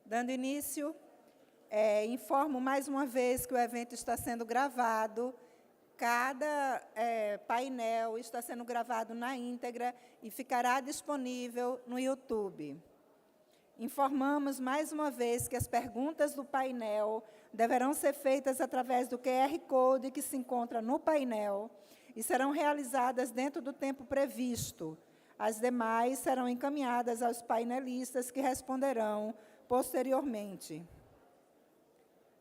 Dando início, informo mais uma vez que o evento está sendo gravado. Cada painel está sendo gravado na íntegra e ficará disponível no YouTube. Informamos mais uma vez que as perguntas do painel deverão ser feitas através do QR Code que se encontra no painel e serão realizadas dentro do tempo previsto. As demais serão encaminhadas aos painelistas que responderão posteriormente.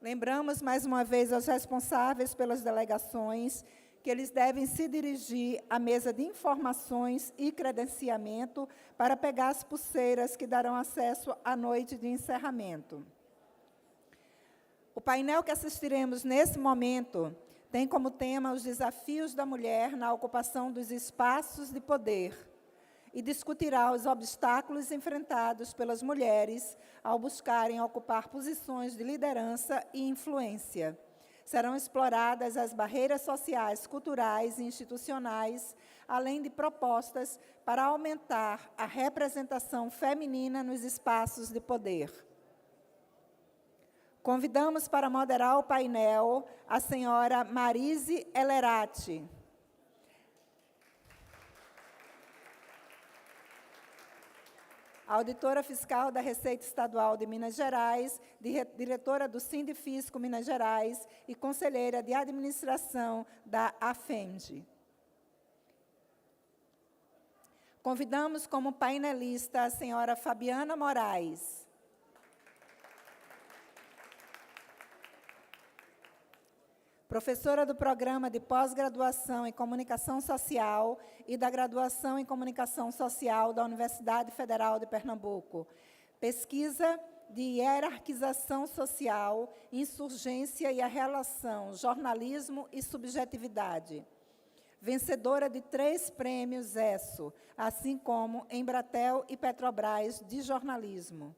Lembramos mais uma vez aos responsáveis pelas delegações que eles devem se dirigir à mesa de informações e credenciamento para pegar as pulseiras que darão acesso à noite de encerramento. O painel que assistiremos nesse momento tem como tema os desafios da mulher na ocupação dos espaços de poder e discutirá os obstáculos enfrentados pelas mulheres ao buscarem ocupar posições de liderança e influência. Serão exploradas as barreiras sociais, culturais e institucionais, além de propostas para aumentar a representação feminina nos espaços de poder. Convidamos para moderar o painel a senhora Marise Elerati. Auditora Fiscal da Receita Estadual de Minas Gerais, diretora do Sindifisco Minas Gerais e conselheira de administração da AFEMG. Convidamos como painelista a senhora Fabiana Moraes. Professora do Programa de Pós-Graduação em Comunicação Social e da Graduação em Comunicação Social da Universidade Federal de Pernambuco. Pesquisa de Hierarquização Social, Insurgência e a Relação, Jornalismo e Subjetividade. Vencedora de 3 prêmios ESSO, assim como Embratel e Petrobras de Jornalismo.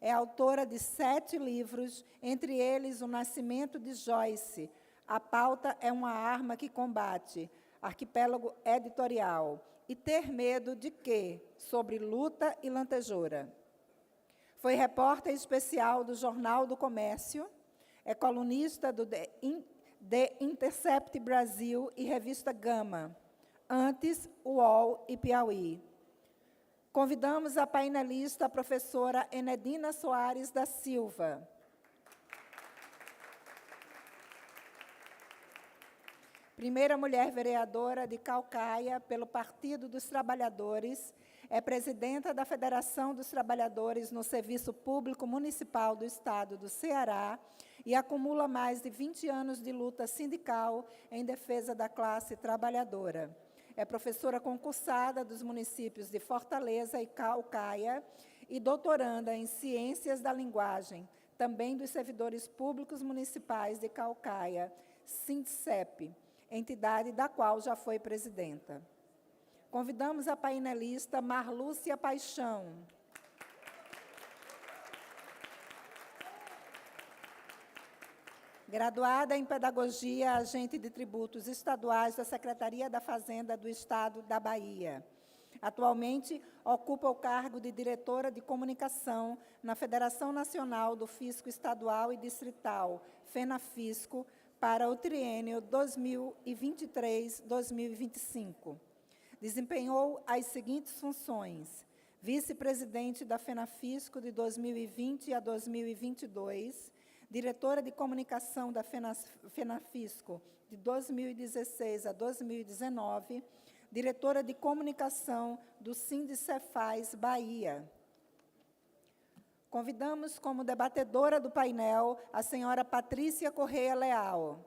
É autora de 7 livros, entre eles O Nascimento de Joyce, A Pauta é uma Arma que Combate, Arquipélago Editorial, e Ter Medo de Quê? Sobre Luta e Lantejoura. Foi repórter especial do Jornal do Comércio, é colunista do The Intercept Brasil e revista Gama, antes UOL e Piauí. Convidamos a painelista, a professora Enedina Soares da Silva. Primeira mulher vereadora de Caucaia pelo Partido dos Trabalhadores, é presidenta da Federação dos Trabalhadores no Serviço Público Municipal do Estado do Ceará e acumula mais de 20 anos de luta sindical em defesa da classe trabalhadora. É professora concursada dos municípios de Fortaleza e Caucaia e doutoranda em Ciências da Linguagem, também dos servidores públicos municipais de Caucaia, SINDCEP, entidade da qual já foi presidenta. Convidamos a painelista Marlúcia Paixão. Graduada em Pedagogia, agente de tributos estaduais da Secretaria da Fazenda do Estado da Bahia. Atualmente, ocupa o cargo de diretora de comunicação na Federação Nacional do Fisco Estadual e Distrital, FENAFisco, para o triênio 2023-2025. Desempenhou as seguintes funções: vice-presidente da FENAFisco de 2020 a 2022, diretora de comunicação da FENAFisco de 2016 a 2019, diretora de comunicação do Sindicefaz Bahia. Convidamos como debatedora do painel a senhora Patrícia Correia Leal.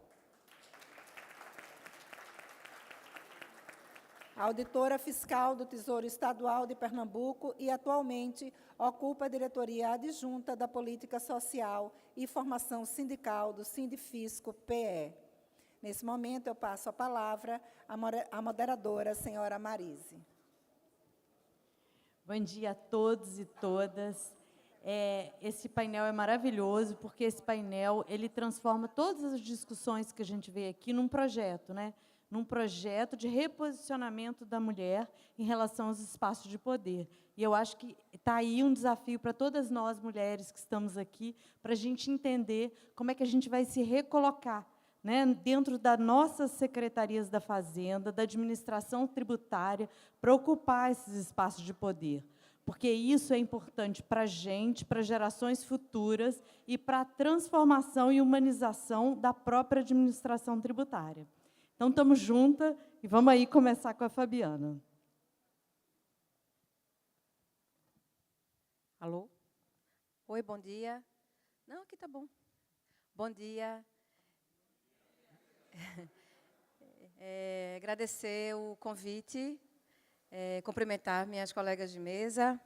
Auditora fiscal do Tesouro Estadual de Pernambuco e, atualmente, ocupa a diretoria adjunta da Política Social e Formação Sindical do Sindifisco-PE. Nesse momento, eu passo a palavra à moderadora, a senhora Marise. Bom dia a todos e todas. Esse painel é maravilhoso, porque esse painel ele transforma todas as discussões que a gente vê aqui num projeto, né? num projeto de reposicionamento da mulher em relação aos espaços de poder. E eu acho que está aí um desafio para todas nós, mulheres que estamos aqui, para a gente entender como é que a gente vai se recolocar, né, dentro das nossas secretarias da Fazenda, da administração tributária, para ocupar esses espaços de poder. Porque isso é importante para a gente, para gerações futuras e para a transformação e humanização da própria administração tributária. Então, estamos juntas e vamos aí começar com a Fabiana. Alô? Oi, bom dia. Não, aqui tá bom. Bom dia. Agradecer o convite, cumprimentar minhas colegas de mesa.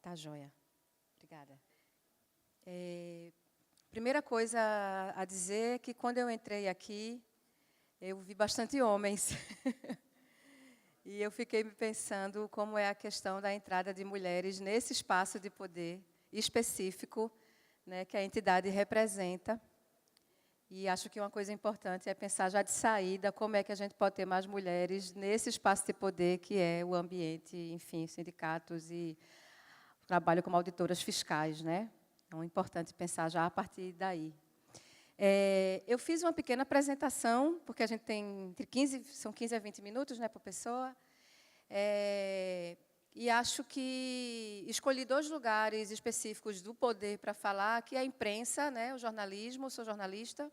Tá joia. Obrigada. Primeira coisa a dizer é que, quando eu entrei aqui, eu vi bastante homens. E eu fiquei me pensando como é a questão da entrada de mulheres nesse espaço de poder específico, né, que a entidade representa. E acho que uma coisa importante é pensar já de saída como é que a gente pode ter mais mulheres nesse espaço de poder que é o ambiente, enfim, sindicatos e trabalho como auditoras fiscais, né? Então, é importante pensar já a partir daí. Eu fiz uma pequena apresentação, porque a gente tem são 15 a 20 minutos, né, por pessoa. E acho que escolhi 2 lugares específicos do poder para falar, que é a imprensa, né, o jornalismo, sou jornalista,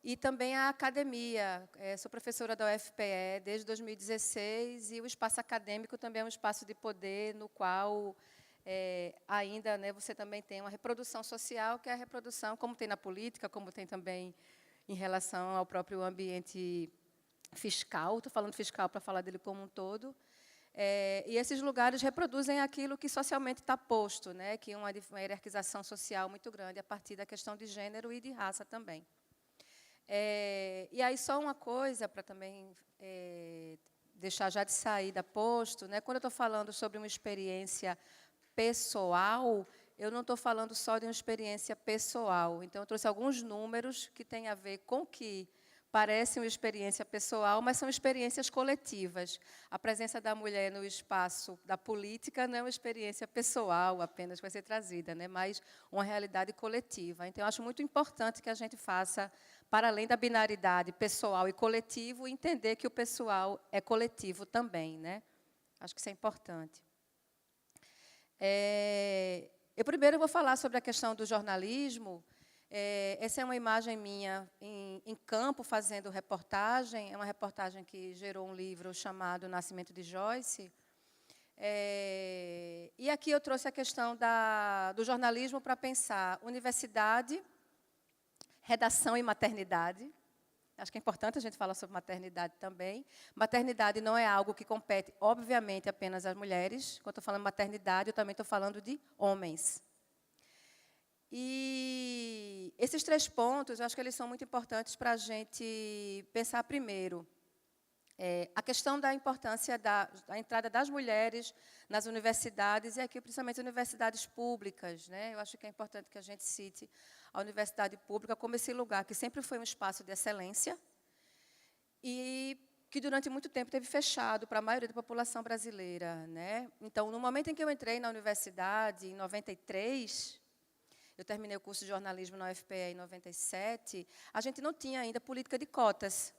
e também a academia. Sou professora da UFPE desde 2016, e o espaço acadêmico também é um espaço de poder no qual ainda, né, você também tem uma reprodução social, que é a reprodução, como tem na política, como tem também em relação ao próprio ambiente fiscal. Estou falando fiscal para falar dele como um todo. E esses lugares reproduzem aquilo que socialmente está posto, né, que é uma hierarquização social muito grande, a partir da questão de gênero e de raça também. E aí, só uma coisa para também deixar já de saída posto, né, quando eu estou falando sobre uma experiência pessoal, eu não estou falando só de uma experiência pessoal. Então, eu trouxe alguns números que têm a ver com que parece uma experiência pessoal, mas são experiências coletivas. A presença da mulher no espaço da política não é uma experiência pessoal apenas que vai ser trazida, né, mas uma realidade coletiva. Então, eu acho muito importante que a gente faça, para além da binaridade pessoal e coletivo, entender que o pessoal é coletivo também, né? Acho que isso é importante. Eu primeiro vou falar sobre a questão do jornalismo. Essa é uma imagem minha em campo, fazendo reportagem. É uma reportagem que gerou um livro chamado Nascimento de Joyce. E aqui eu trouxe a questão do jornalismo para pensar universidade, redação e maternidade. Acho que é importante a gente falar sobre maternidade também. Maternidade não é algo que compete, obviamente, apenas às mulheres. Quando eu estou falando maternidade, eu também estou falando de homens. E esses 3 pontos, eu acho que eles são muito importantes para a gente pensar primeiro. A questão da importância da entrada das mulheres nas universidades, e aqui, principalmente, universidades públicas, né? Eu acho que é importante que a gente cite a universidade pública como esse lugar que sempre foi um espaço de excelência e que, durante muito tempo, teve fechado para a maioria da população brasileira, né? Então, no momento em que eu entrei na universidade, em 93, eu terminei o curso de jornalismo na UFPE em 97, a gente não tinha ainda política de cotas.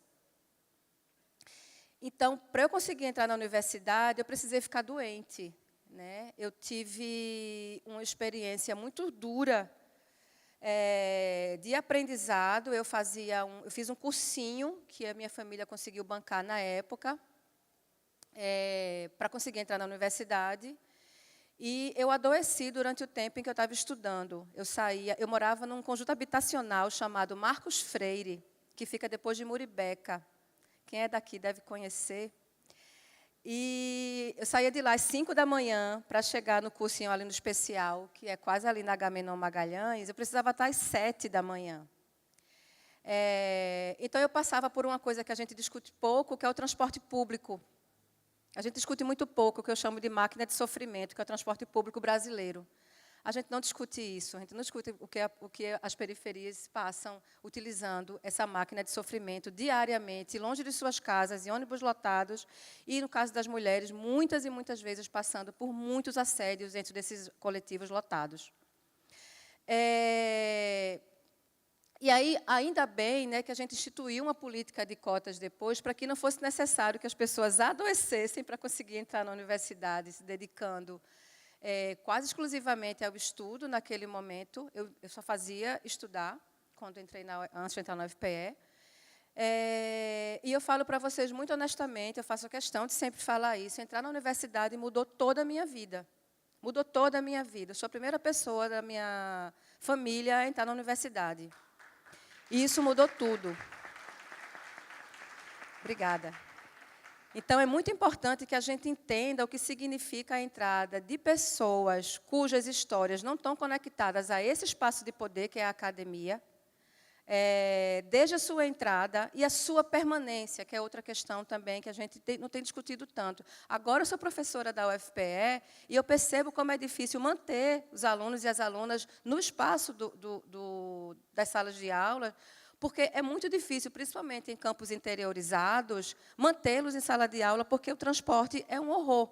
Então, para eu conseguir entrar na universidade, eu precisei ficar doente, né? Eu tive uma experiência muito dura de aprendizado. Eu fiz um cursinho que a minha família conseguiu bancar na época, para conseguir entrar na universidade. E eu adoeci durante o tempo em que eu estava estudando. Eu morava num conjunto habitacional chamado Marcos Freire, que fica depois de Muribeca. Quem é daqui deve conhecer. E eu saía de lá às 5 da manhã para chegar no cursinho ali no especial, que é quase ali na Agamenon Magalhães. Eu precisava estar às 7 da manhã. Então, eu passava por uma coisa que a gente discute pouco, que é o transporte público. A gente discute muito pouco o que eu chamo de máquina de sofrimento, que é o transporte público brasileiro. a gente não discute isso, a gente não discute o que as periferias passam utilizando essa máquina de sofrimento diariamente, longe de suas casas, em ônibus lotados, e, no caso das mulheres, muitas e muitas vezes passando por muitos assédios dentro desses coletivos lotados. E aí, ainda bem, né, que a gente instituiu uma política de cotas depois, para que não fosse necessário que as pessoas adoecessem para conseguir entrar na universidade, se dedicando quase exclusivamente ao estudo naquele momento. Eu só fazia estudar quando antes de entrar na UFPE. E eu falo para vocês muito honestamente, eu faço questão de sempre falar isso, entrar na universidade mudou toda a minha vida. Mudou toda a minha vida. Eu sou a primeira pessoa da minha família a entrar na universidade. E isso mudou tudo. Obrigada. Então, é muito importante que a gente entenda o que significa a entrada de pessoas cujas histórias não estão conectadas a esse espaço de poder, que é a academia, desde a sua entrada e a sua permanência, que é outra questão também que a gente não tem discutido tanto. Agora, eu sou professora da UFPE e eu percebo como é difícil manter os alunos e as alunas no espaço das salas de aula, porque é muito difícil, principalmente em campos interiorizados, mantê-los em sala de aula, porque o transporte é um horror.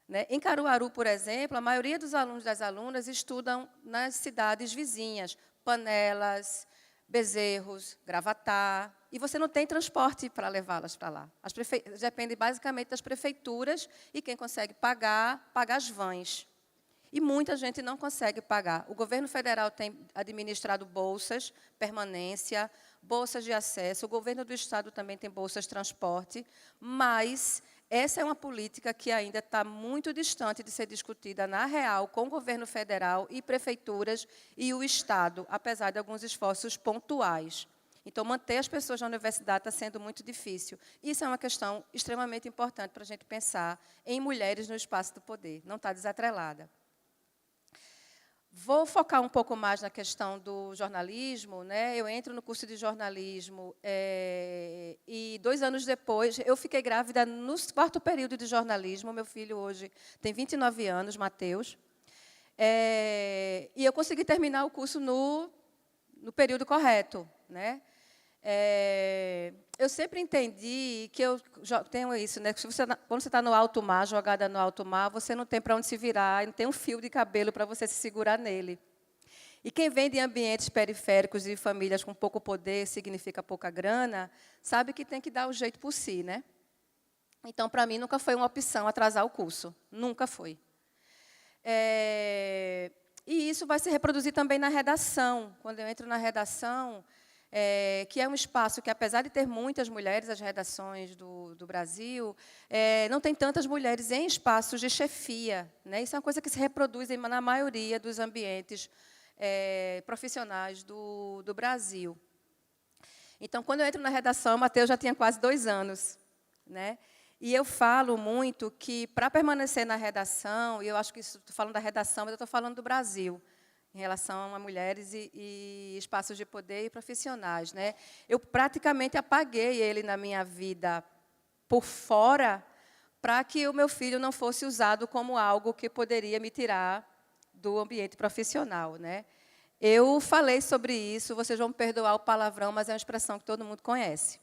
Né? Em Caruaru, por exemplo, a maioria dos alunos e das alunas estudam nas cidades vizinhas, Panelas, Bezerros, Gravatá, e você não tem transporte para levá-las para lá. Depende basicamente das prefeituras, e quem consegue paga as vans. E muita gente não consegue pagar. O governo federal tem administrado bolsas, permanência, bolsas de acesso, o governo do estado também tem bolsas de transporte, mas essa é uma política que ainda está muito distante de ser discutida na real com o governo federal e prefeituras e o estado, apesar de alguns esforços pontuais. Então, manter as pessoas na universidade está sendo muito difícil. Isso é uma questão extremamente importante para a gente pensar em mulheres no espaço do poder, não está desatrelada. Vou focar um pouco mais na questão do jornalismo. Né? Eu entro no curso de jornalismo e 2 anos depois, eu fiquei grávida no 4º período de jornalismo. Meu filho hoje tem 29 anos, Matheus. E eu consegui terminar o curso no período correto. Né? Eu sempre entendi que eu tenho isso, né? Quando você está no alto mar, jogada no alto mar, você não tem para onde se virar, e não tem um fio de cabelo para você se segurar nele. E quem vem de ambientes periféricos e famílias com pouco poder, significa pouca grana, sabe que tem que dar o jeito por si. Né? Então, para mim, nunca foi uma opção atrasar o curso. Nunca foi. E isso vai se reproduzir também na redação. Quando eu entro na redação, que é um espaço que, apesar de ter muitas mulheres, as redações do Brasil, não tem tantas mulheres em espaços de chefia. Né? Isso é uma coisa que se reproduz na maioria dos ambientes profissionais do Brasil. Então, quando eu entro na redação, o Matheus já tinha quase 2 anos. Né? E eu falo muito que, para permanecer na redação, e eu acho que estou falando da redação, mas eu estou falando do Brasil, em relação a mulheres e espaços de poder e profissionais. Né? Eu praticamente apaguei ele na minha vida por fora para que o meu filho não fosse usado como algo que poderia me tirar do ambiente profissional. Né? Eu falei sobre isso, vocês vão me perdoar o palavrão, mas é uma expressão que todo mundo conhece.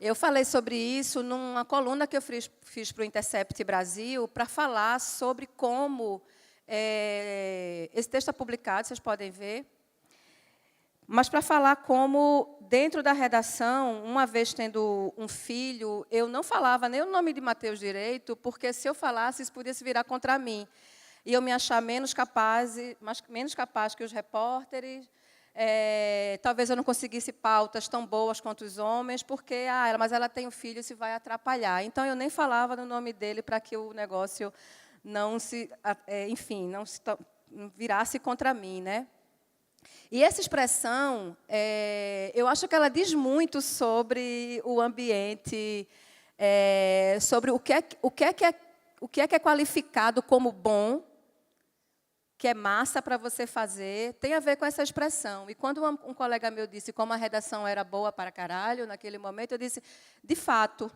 Eu falei sobre isso numa coluna que eu fiz para o Intercept Brasil, para falar sobre como... esse texto está publicado, vocês podem ver. Mas para falar como, dentro da redação, uma vez tendo um filho, eu não falava nem o nome de Matheus direito, porque, se eu falasse, isso podia se virar contra mim. E eu me achar menos capaz que os repórteres. Talvez eu não conseguisse pautas tão boas quanto os homens, porque, mas ela tem um filho, isso vai atrapalhar. Então, eu nem falava no nome dele para que o negócio não se virasse contra mim. Né? E essa expressão, eu acho que ela diz muito sobre o ambiente, sobre o que é qualificado como bom, que é massa para você fazer, tem a ver com essa expressão. E quando um colega meu disse como a redação era boa para caralho, naquele momento, eu disse, de fato,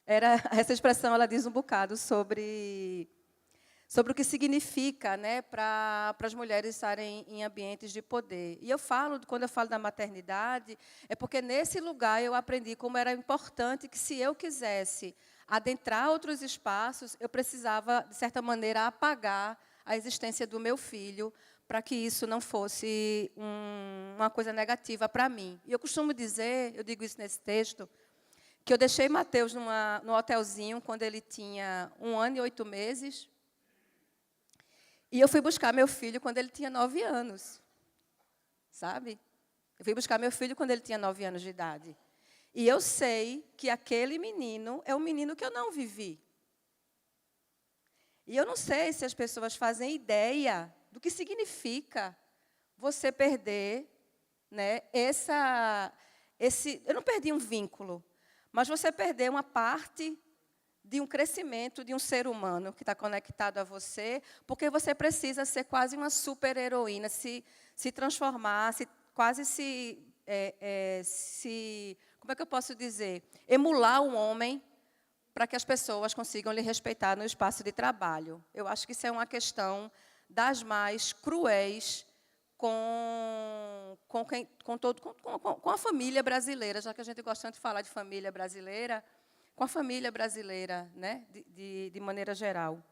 essa expressão ela diz um bocado sobre sobre o que significa, né, para as mulheres estarem em ambientes de poder. E quando eu falo da maternidade, é porque nesse lugar eu aprendi como era importante que, se eu quisesse adentrar outros espaços, eu precisava, de certa maneira, apagar a existência do meu filho, para que isso não fosse uma coisa negativa para mim. E eu costumo dizer, eu digo isso nesse texto, que eu deixei Mateus num hotelzinho quando ele tinha 1 ano e 8 meses, e eu fui buscar meu filho quando ele tinha 9 anos, sabe? Eu fui buscar meu filho quando ele tinha 9 anos de idade. E eu sei que aquele menino é um menino que eu não vivi. E eu não sei se as pessoas fazem ideia do que significa você perder, né, eu não perdi um vínculo, mas você perder uma parte de um crescimento de um ser humano que está conectado a você, porque você precisa ser quase uma super-heroína, se transformar, como é que eu posso dizer? Emular um homem para que as pessoas consigam lhe respeitar no espaço de trabalho. Eu acho que isso é uma questão das mais cruéis com a família brasileira, já que a gente gosta tanto de falar de família brasileira, com a família brasileira, né, de maneira geral.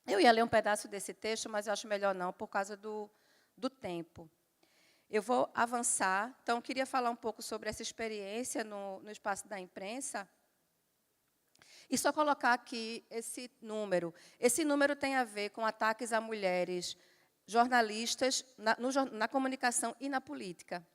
Eu ia ler um pedaço desse texto, mas eu acho melhor não, por causa do tempo. Eu vou avançar. Então, eu queria falar um pouco sobre essa experiência no espaço da imprensa. E só colocar aqui esse número. Esse número tem a ver com ataques a mulheres jornalistas na comunicação e na política.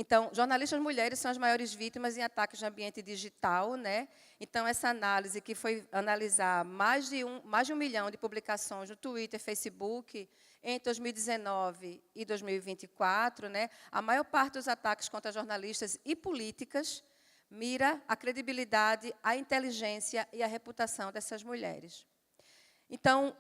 Então, jornalistas mulheres são as maiores vítimas em ataques no ambiente digital, né? Então, essa análise, que foi analisar mais de 1 milhão de publicações no Twitter, Facebook, entre 2019 e 2024, né? A maior parte dos ataques contra jornalistas e políticas mira a credibilidade, a inteligência e a reputação dessas mulheres. Então,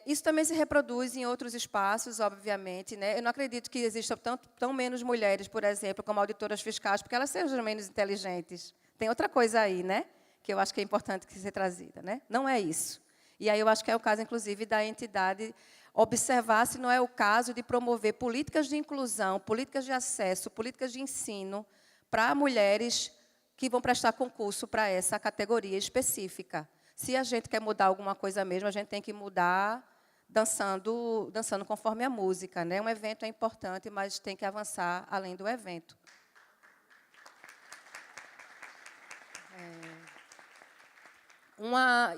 isso também se reproduz em outros espaços, obviamente, né? Eu não acredito que existam tão menos mulheres, por exemplo, como auditoras fiscais, porque elas sejam menos inteligentes. Tem outra coisa aí, né, que eu acho que é importante que seja trazida, né? Não é isso. E aí eu acho que é o caso, inclusive, da entidade observar se não é o caso de promover políticas de inclusão, políticas de acesso, políticas de ensino para mulheres que vão prestar concurso para essa categoria específica. Se a gente quer mudar alguma coisa mesmo, a gente tem que mudar dançando conforme a música, né? Um evento é importante, mas tem que avançar além do evento.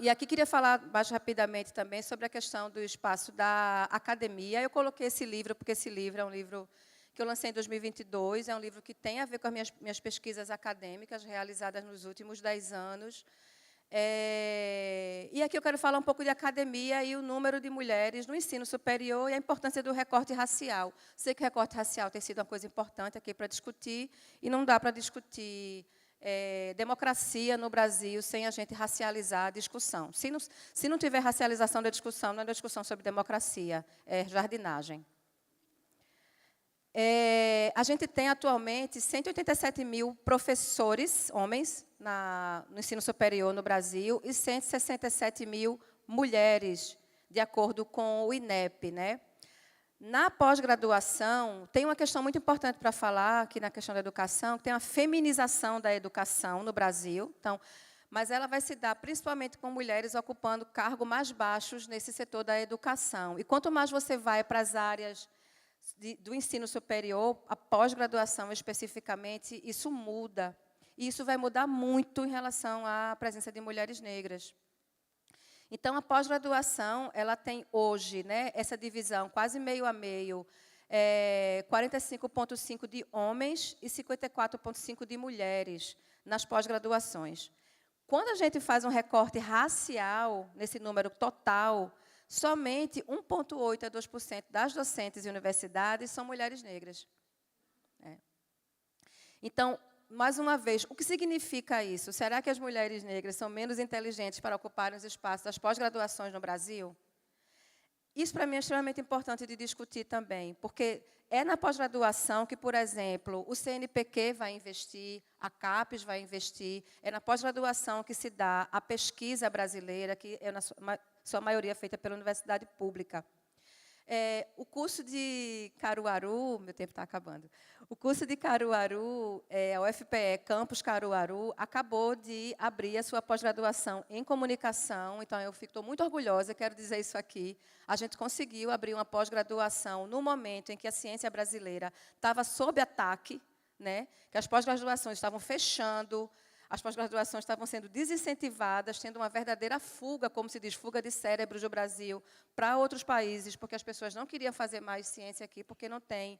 E aqui queria falar mais rapidamente também sobre a questão do espaço da academia. Eu coloquei esse livro, porque esse livro é um livro que eu lancei em 2022, é um livro que tem a ver com as minhas pesquisas acadêmicas realizadas nos últimos 10 anos. E aqui eu quero falar um pouco de academia e o número de mulheres no ensino superior e a importância do recorte racial. Sei que o recorte racial tem sido uma coisa importante aqui para discutir, e não dá para discutir democracia no Brasil sem a gente racializar a discussão. Se não tiver racialização da discussão, não é uma discussão sobre democracia, é jardinagem. A gente tem, atualmente, 187 mil professores, homens, no ensino superior no Brasil, e 167 mil mulheres, de acordo com o INEP, né? Na pós-graduação, tem uma questão muito importante para falar aqui na questão da educação, que tem a feminização da educação no Brasil. Então, mas ela vai se dar principalmente com mulheres ocupando cargos mais baixos nesse setor da educação. E quanto mais você vai para as áreas do ensino superior, a pós-graduação especificamente, isso muda. E isso vai mudar muito em relação à presença de mulheres negras. Então, a pós-graduação, ela tem hoje, né, essa divisão quase meio a meio, 45,5% de homens e 54,5% de mulheres nas pós-graduações. Quando a gente faz um recorte racial, nesse número total, somente 1,8% a 2% das docentes e universidades são mulheres negras. Então, mais uma vez, o que significa isso? Será que as mulheres negras são menos inteligentes para ocuparem os espaços das pós-graduações no Brasil? Isso, para mim, é extremamente importante de discutir também, porque é na pós-graduação que, por exemplo, o CNPq vai investir, a CAPES vai investir, é na pós-graduação que se dá a pesquisa brasileira, que é, na sua maioria, feita pela universidade pública. O curso de Caruaru, meu tempo está acabando, o curso de Caruaru, a UFPE Campus Caruaru, acabou de abrir a sua pós-graduação em comunicação, então eu estou muito orgulhosa, quero dizer isso aqui, a gente conseguiu abrir uma pós-graduação no momento em que a ciência brasileira estava sob ataque, né, que as pós-graduações estavam fechando, as pós-graduações estavam sendo desincentivadas, tendo uma verdadeira fuga, como se diz, fuga de cérebros do Brasil para outros países, porque as pessoas não queriam fazer mais ciência aqui, porque não tem,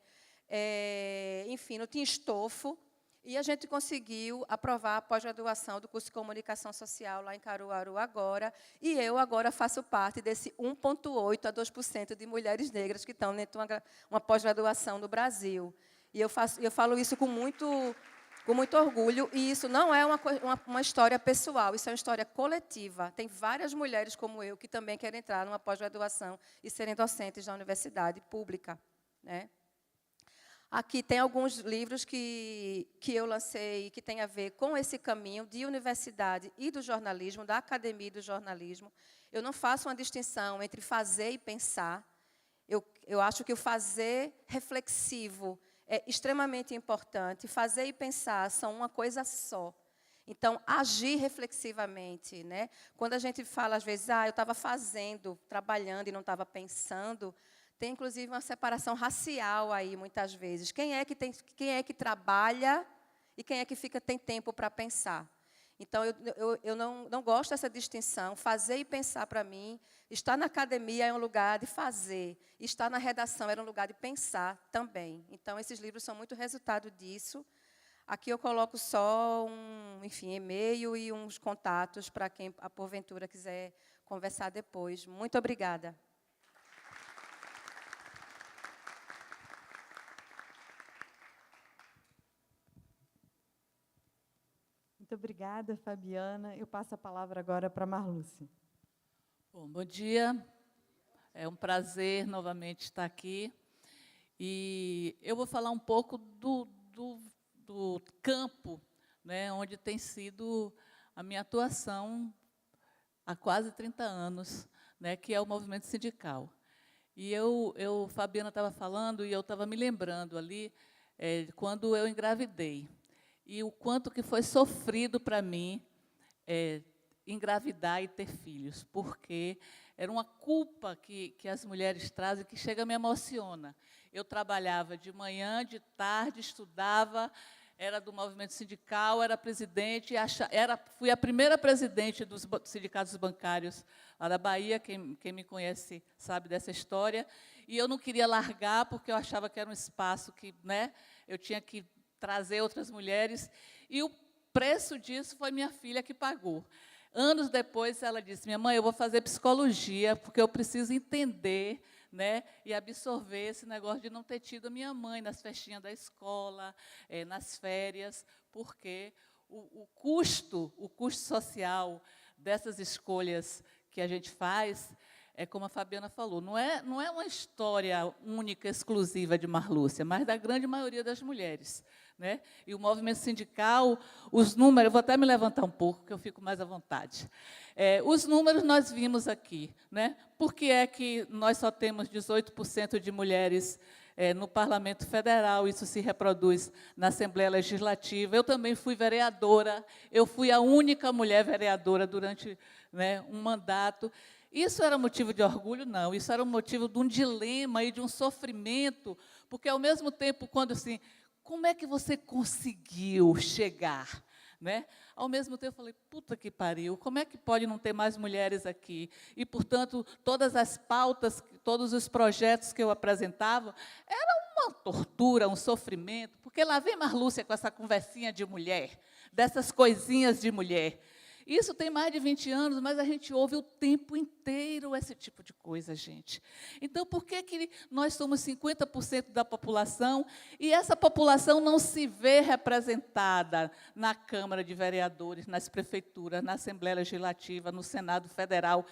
enfim, não tinha estofo. E a gente conseguiu aprovar a pós-graduação do curso de Comunicação Social lá em Caruaru agora, e eu agora faço parte desse 1,8% a 2% de mulheres negras que estão dentro de uma pós-graduação no Brasil. E eu falo isso com muito orgulho, e isso não é uma história pessoal, isso é uma história coletiva. Tem várias mulheres como eu que também querem entrar numa pós-graduação e serem docentes da universidade pública, né? Aqui tem alguns livros que eu lancei que tem a ver com esse caminho de universidade e do jornalismo, da academia e do jornalismo. Eu não faço uma distinção entre fazer e pensar. Eu acho que o fazer reflexivo é extremamente importante. Fazer e pensar são uma coisa só. Então, agir reflexivamente, né? Quando a gente fala, às vezes, eu estava fazendo, trabalhando e não estava pensando, tem, inclusive, uma separação racial aí, muitas vezes. Quem é que trabalha e quem é que tem tempo para pensar? Então, eu não gosto dessa distinção. Fazer e pensar, para mim, estar na academia é um lugar de fazer, estar na redação era um lugar de pensar também. Então, esses livros são muito resultado disso. Aqui eu coloco só e-mail e uns contatos para quem, porventura, quiser conversar depois. Muito obrigada. Muito obrigada, Fabiana. Eu passo a palavra agora para a Marlúcia. Bom dia. É um prazer novamente estar aqui. E eu vou falar um pouco do campo, né, onde tem sido a minha atuação há quase 30 anos, né, que é o movimento sindical. E Fabiana estava falando, e eu estava me lembrando ali, quando eu engravidei. E o quanto que foi sofrido para mim engravidar e ter filhos, porque era uma culpa que as mulheres trazem que chega a me emociona. Eu trabalhava de manhã, de tarde, estudava, era do movimento sindical, era presidente, fui a primeira presidente dos sindicatos bancários lá da Bahia, quem me conhece sabe dessa história, e eu não queria largar, porque eu achava que era um espaço que, né, eu tinha que trazer outras mulheres, e o preço disso foi minha filha que pagou. Anos depois, ela disse, minha mãe, eu vou fazer psicologia, porque eu preciso entender, né, e absorver esse negócio de não ter tido a minha mãe nas festinhas da escola, nas férias, porque o custo social dessas escolhas que a gente faz, como a Fabiana falou, não é uma história única, exclusiva de Marlúcia, mas da grande maioria das mulheres, né? E o movimento sindical, os números, eu vou até me levantar um pouco, que eu fico mais à vontade. Os números nós vimos aqui, né? Por que é que nós só temos 18% de mulheres no Parlamento Federal? Isso se reproduz na Assembleia Legislativa. Eu também fui vereadora, eu fui a única mulher vereadora durante, né, um mandato. Isso era motivo de orgulho? Não, isso era um motivo de um dilema e de um sofrimento, porque, ao mesmo tempo, quando assim, como é que você conseguiu chegar? Né? Ao mesmo tempo, eu falei, puta que pariu, como é que pode não ter mais mulheres aqui? E, portanto, todas as pautas, todos os projetos que eu apresentava, era uma tortura, um sofrimento, porque lá vem Marlúcia com essa conversinha de mulher, dessas coisinhas de mulher. Isso tem mais de 20 anos, mas a gente ouve o tempo inteiro esse tipo de coisa, gente. Então, por que nós somos 50% da população e essa população não se vê representada na Câmara de Vereadores, nas prefeituras, na Assembleia Legislativa, no Senado Federal?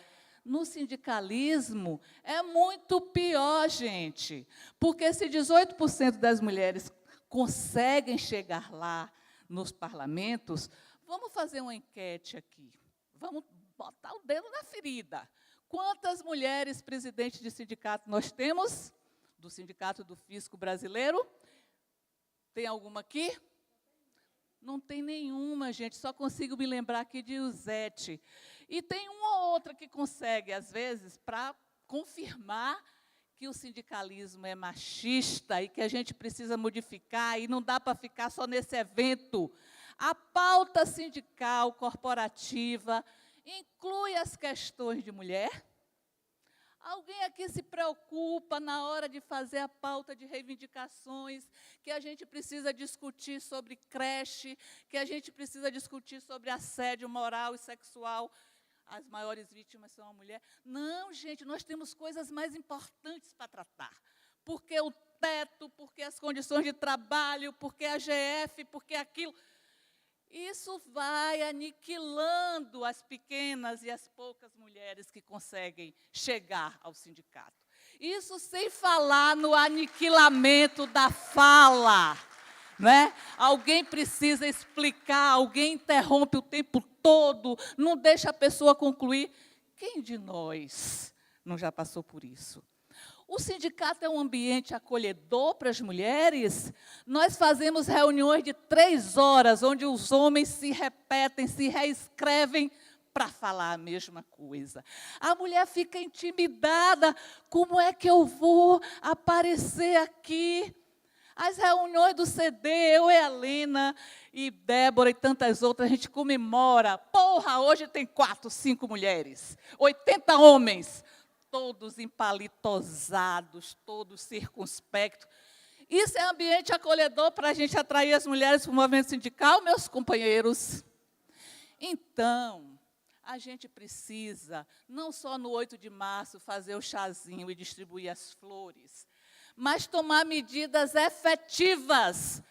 no sindicalismo é muito pior, gente, porque se 18% das mulheres conseguem chegar lá nos parlamentos, vamos fazer uma enquete aqui, vamos botar o dedo na ferida. Quantas mulheres presidentes de sindicato nós temos? Do Sindicato do Fisco Brasileiro? Tem alguma aqui? Não tem nenhuma, gente, só consigo me lembrar aqui de Uzete. E tem uma ou outra que consegue, às vezes, para confirmar que o sindicalismo é machista e que a gente precisa modificar, e não dá para ficar só nesse evento. A pauta sindical corporativa inclui as questões de mulher? Alguém aqui se preocupa na hora de fazer a pauta de reivindicações, que a gente precisa discutir sobre creche, que a gente precisa discutir sobre assédio moral e sexual? As maiores vítimas são a mulher. Não, gente, nós temos coisas mais importantes para tratar. Porque o teto, porque as condições de trabalho, porque a GF, porque aquilo. Isso vai aniquilando as pequenas e as poucas mulheres que conseguem chegar ao sindicato. Isso sem falar no aniquilamento da fala, né? Alguém precisa explicar, alguém interrompe o tempo todo, não deixa a pessoa concluir. Quem de nós não já passou por isso? O sindicato é um ambiente acolhedor para as mulheres. Nós fazemos reuniões de 3 horas, onde os homens se repetem, se reescrevem para falar a mesma coisa. A mulher fica intimidada. Como é que eu vou aparecer aqui? As reuniões do CD, eu e a Helena, e Débora e tantas outras, a gente comemora. Porra, hoje tem 4, 5 mulheres, 80 homens. Todos empalitosados, todos circunspectos. Isso é ambiente acolhedor para a gente atrair as mulheres para o movimento sindical, meus companheiros? Então, a gente precisa, não só no 8 de março, fazer o chazinho e distribuir as flores, mas tomar medidas efetivas.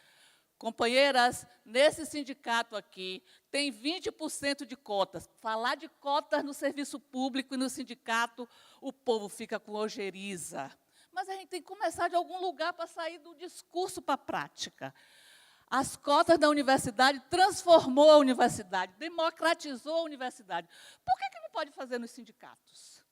Companheiras, nesse sindicato aqui, tem 20% de cotas. Falar de cotas no serviço público e no sindicato, o povo fica com ojeriza. Mas a gente tem que começar de algum lugar para sair do discurso para a prática. As cotas da universidade transformou a universidade, democratizou a universidade. Por que não pode fazer nos sindicatos?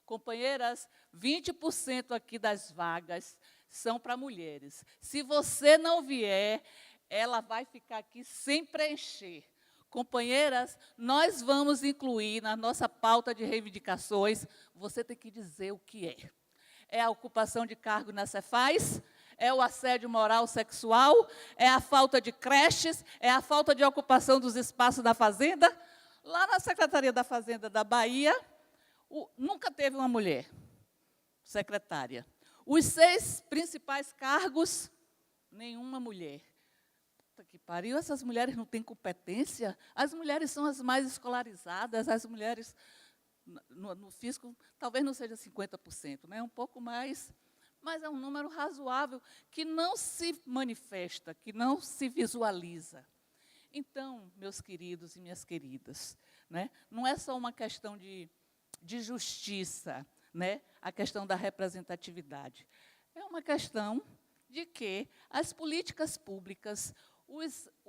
Companheiras, 20% aqui das vagas são para mulheres. Se você não vier, ela vai ficar aqui sem preencher. Companheiras, nós vamos incluir na nossa pauta de reivindicações, você tem que dizer o que é. É a ocupação de cargo na Cefaz? É o assédio moral sexual? É a falta de creches? É a falta de ocupação dos espaços da fazenda? Lá na Secretaria da Fazenda da Bahia, nunca teve uma mulher secretária. Os 6 principais cargos, nenhuma mulher. Puta que pariu, essas mulheres não têm competência? As mulheres são as mais escolarizadas, as mulheres no fisco, talvez não seja 50%, né? Um pouco mais, mas é um número razoável que não se manifesta, que não se visualiza. Então, meus queridos e minhas queridas, né? Não é só uma questão de justiça, né? A questão da representatividade. É uma questão de que as políticas públicas,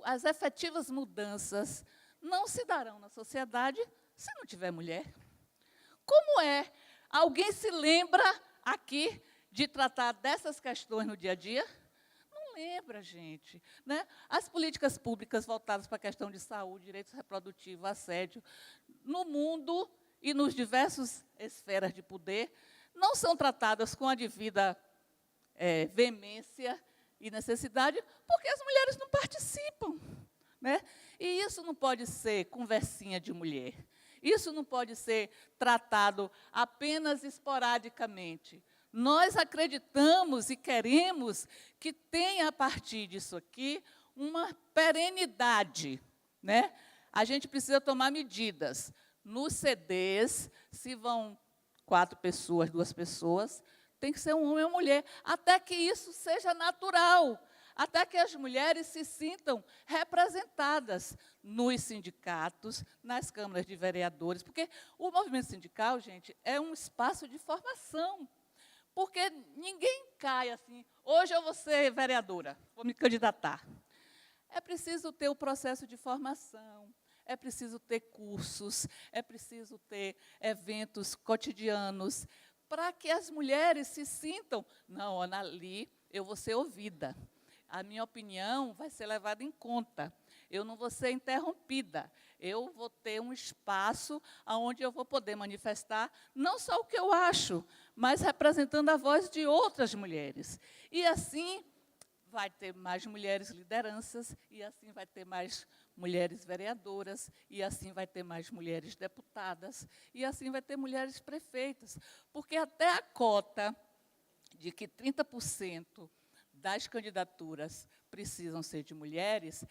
as efetivas mudanças não se darão na sociedade se não tiver mulher. Como é? Alguém se lembra aqui de tratar dessas questões no dia a dia? Não lembra, gente, né? As políticas públicas voltadas para a questão de saúde, direitos reprodutivos, assédio, no mundo e nos diversos esferas de poder, não são tratadas com a devida veemência e necessidade, porque as mulheres não participam, né? E isso não pode ser conversinha de mulher. Isso não pode ser tratado apenas esporadicamente. Nós acreditamos e queremos que tenha, a partir disso aqui, uma perenidade, né? A gente precisa tomar medidas. Nos CDs, se vão 4 pessoas, 2 pessoas, tem que ser um homem e uma mulher, até que isso seja natural, até que as mulheres se sintam representadas nos sindicatos, nas câmaras de vereadores, porque o movimento sindical, gente, é um espaço de formação, porque ninguém cai assim, hoje eu vou ser vereadora, vou me candidatar. É preciso ter o processo de formação, é preciso ter cursos, é preciso ter eventos cotidianos, para que as mulheres se sintam, não, ali eu vou ser ouvida, a minha opinião vai ser levada em conta, eu não vou ser interrompida, eu vou ter um espaço onde eu vou poder manifestar não só o que eu acho, mas representando a voz de outras mulheres. E assim vai ter mais mulheres lideranças, e assim vai ter mais mulheres vereadoras, e assim vai ter mais mulheres deputadas, e assim vai ter mulheres prefeitas. Porque até a cota de que 30% das candidaturas precisam ser de mulheres,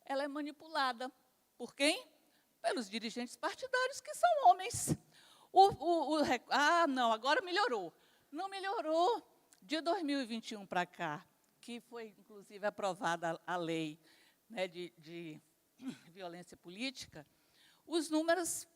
ela é manipulada. Por quem? Pelos dirigentes partidários, que são homens. Não, agora melhorou. Não melhorou. De 2021 para cá, que foi, inclusive, aprovada a lei, né, de violência política, os números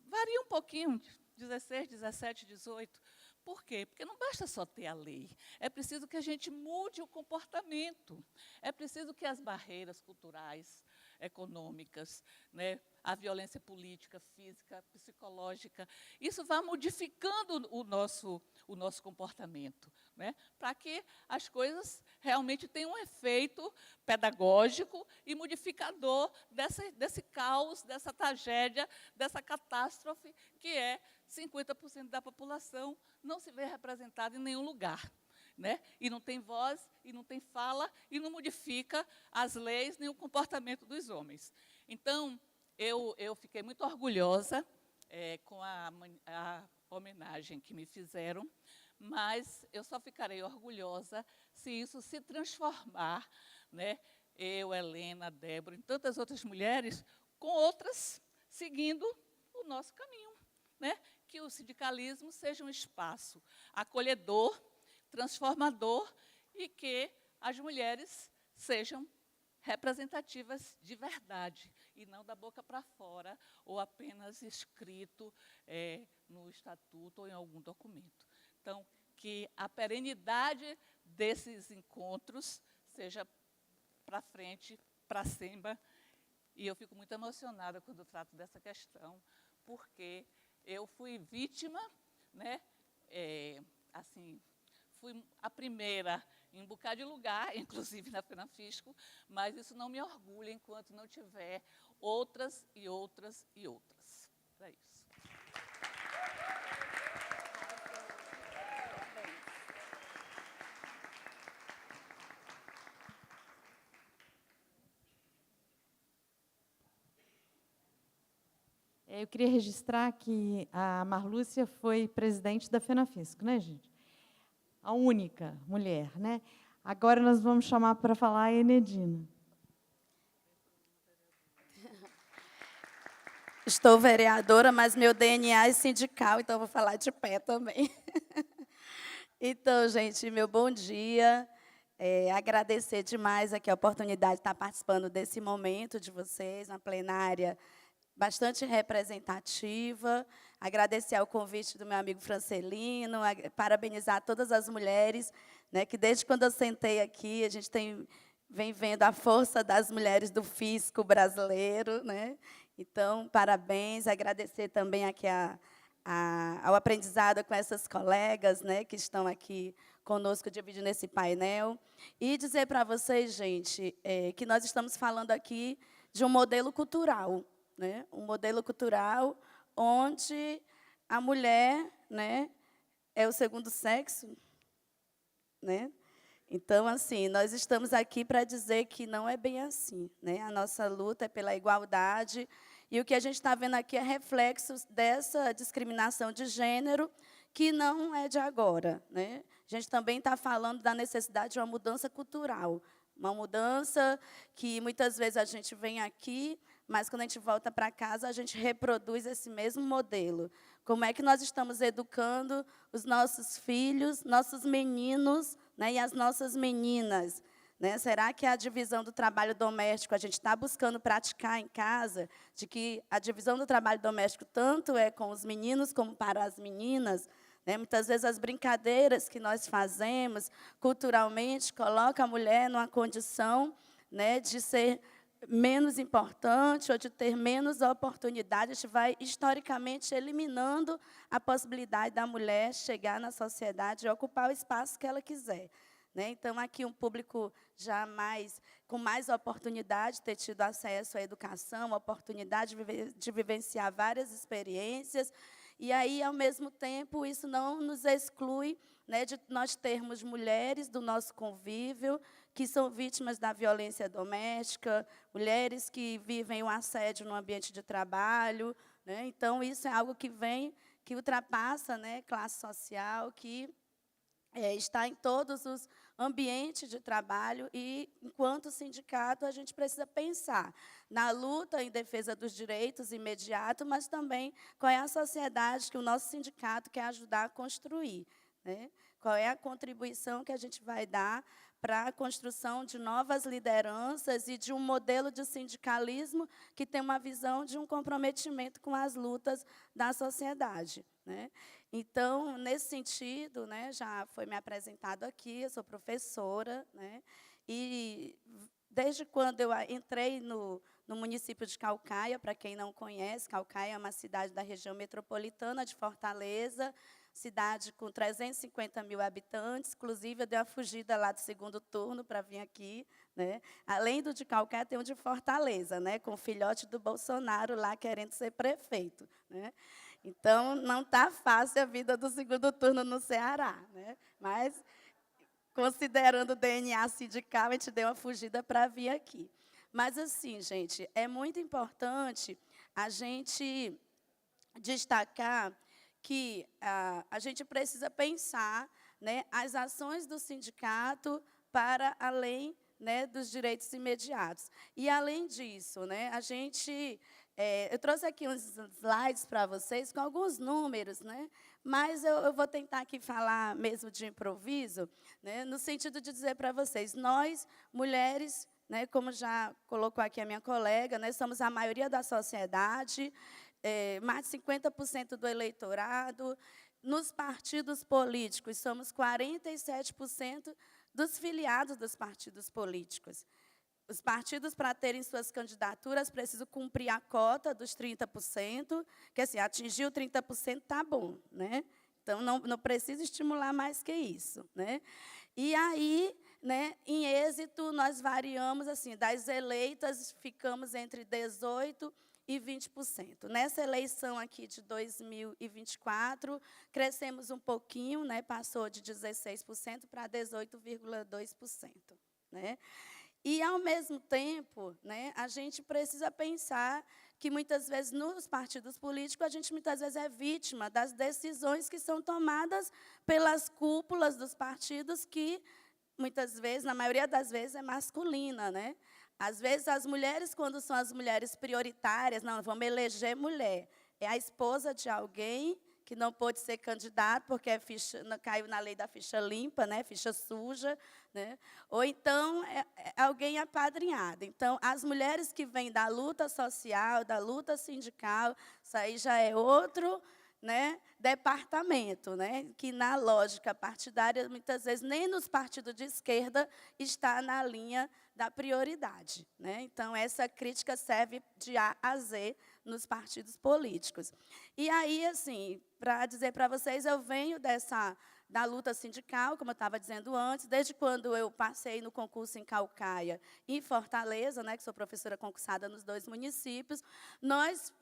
variam um pouquinho, 16, 17, 18. Por quê? Porque não basta só ter a lei, é preciso que a gente mude o comportamento, é preciso que as barreiras culturais, econômicas, né, a violência política, física, psicológica, isso vá modificando o nosso comportamento, né, para que as coisas realmente tenham um efeito pedagógico e modificador desse caos, dessa tragédia, dessa catástrofe que é 50% da população não se vê representada em nenhum lugar, né? E não tem voz, e não tem fala, e não modifica as leis nem o comportamento dos homens. Então, eu fiquei muito orgulhosa com a homenagem que me fizeram, mas eu só ficarei orgulhosa se isso se transformar, né? Eu, Helena, Débora, e tantas outras mulheres, com outras seguindo o nosso caminho, né? Que o sindicalismo seja um espaço acolhedor, transformador, e que as mulheres sejam representativas de verdade, e não da boca para fora, ou apenas escrito no estatuto ou em algum documento. Então, que a perenidade desses encontros seja para frente, para cima, e eu fico muito emocionada quando trato dessa questão, porque eu fui vítima, né? Assim, fui a primeira em um bocado de lugar, inclusive na FENAFISCO, mas isso não me orgulha enquanto não tiver outras e outras e outras. É isso. Eu queria registrar que a Marlúcia foi presidente da FENAFISCO, né, gente? A única mulher, né? Agora nós vamos chamar para falar a Enedina. Estou vereadora, mas meu DNA é sindical, então vou falar de pé também. Então, gente, meu bom dia. Agradecer demais aqui a oportunidade de estar participando desse momento de vocês, na plenária bastante representativa. Agradecer ao convite do meu amigo Francelino, parabenizar todas as mulheres, né, que desde quando eu sentei aqui, a gente vem vendo a força das mulheres do fisco brasileiro, né? Então, parabéns. Agradecer também aqui ao aprendizado com essas colegas, né, que estão aqui conosco dividindo esse painel. E dizer para vocês, gente, que nós estamos falando aqui de um modelo cultural, né? Um modelo cultural onde a mulher, né, é o segundo sexo, né? Então, assim, nós estamos aqui para dizer que não é bem assim, né? A nossa luta é pela igualdade, e o que a gente está vendo aqui é reflexos dessa discriminação de gênero, que não é de agora, né? A gente também está falando da necessidade de uma mudança cultural, uma mudança que muitas vezes a gente vem aqui, mas quando a gente volta para casa, a gente reproduz esse mesmo modelo. Como é que nós estamos educando os nossos filhos, nossos meninos, né, e as nossas meninas? Né? Será que a divisão do trabalho doméstico a gente está buscando praticar em casa, de que a divisão do trabalho doméstico tanto é com os meninos como para as meninas? Né? Muitas vezes as brincadeiras que nós fazemos culturalmente colocam a mulher numa condição, né, de ser menos importante ou de ter menos oportunidade. A gente vai, historicamente, eliminando a possibilidade da mulher chegar na sociedade e ocupar o espaço que ela quiser. Né? Então, aqui um público já com mais oportunidade de ter tido acesso à educação, oportunidade de vivenciar várias experiências. E aí, ao mesmo tempo, isso não nos exclui, né, de nós termos mulheres do nosso convívio que são vítimas da violência doméstica, mulheres que vivem o assédio no ambiente de trabalho. Né? Então, isso é algo que ultrapassa, né, classe social, que está em todos os ambientes de trabalho e, enquanto sindicato, a gente precisa pensar na luta em defesa dos direitos imediatos, mas também qual é a sociedade que o nosso sindicato quer ajudar a construir. Né? Qual é a contribuição que a gente vai dar para a construção de novas lideranças e de um modelo de sindicalismo que tem uma visão de um comprometimento com as lutas da sociedade. Né? Então, nesse sentido, né, já foi me apresentado aqui, eu sou professora, né, e desde quando eu entrei no município de Caucaia, para quem não conhece, Caucaia é uma cidade da região metropolitana de Fortaleza, cidade com 350 mil habitantes, inclusive eu dei uma fugida lá do segundo turno para vir aqui. Né? Além do de Caucaia, tem o de Fortaleza, né, com o filhote do Bolsonaro lá querendo ser prefeito. Né? Então, não está fácil a vida do segundo turno no Ceará. Né? Mas, considerando o DNA sindical, a gente deu uma fugida para vir aqui. Mas, assim, gente, é muito importante a gente destacar que a gente precisa pensar, né, as ações do sindicato para além, né, dos direitos imediatos. E, além disso, né, a gente... eu trouxe aqui uns slides para vocês com alguns números, né, mas eu vou tentar aqui falar mesmo de improviso, né, no sentido de dizer para vocês, nós, mulheres, né, como já colocou aqui a minha colega, né, somos a maioria da sociedade, mais de 50% do eleitorado. Nos partidos políticos, somos 47% dos filiados dos partidos políticos. Os partidos, para terem suas candidaturas, precisam cumprir a cota dos 30%, que, assim, atingir o 30% está bom. Né? Então, não precisa estimular mais que isso. Né? E aí, né, em êxito, nós variamos, assim, das eleitas, ficamos entre 18% e 20%. Nessa eleição aqui de 2024, crescemos um pouquinho, né, passou de 16% para 18,2%. Né? E, ao mesmo tempo, né, a gente precisa pensar que, muitas vezes, nos partidos políticos, a gente, muitas vezes, é vítima das decisões que são tomadas pelas cúpulas dos partidos, que, muitas vezes, na maioria das vezes, é masculina. Né? Às vezes, as mulheres, quando são as mulheres prioritárias, não, vamos eleger mulher. É a esposa de alguém que não pôde ser candidato porque caiu na lei da ficha limpa, né, ficha suja. Né? Ou então, é alguém apadrinhado. Então, as mulheres que vêm da luta social, da luta sindical, isso aí já é outro, né, departamento, né, que, na lógica partidária, muitas vezes, nem nos partidos de esquerda está na linha da prioridade. Né? Então, essa crítica serve de A a Z nos partidos políticos. E aí, assim, para dizer para vocês, eu venho da luta sindical, como eu estava dizendo antes, desde quando eu passei no concurso em Caucaia e em Fortaleza, né, que sou professora concursada nos 2 municípios, nós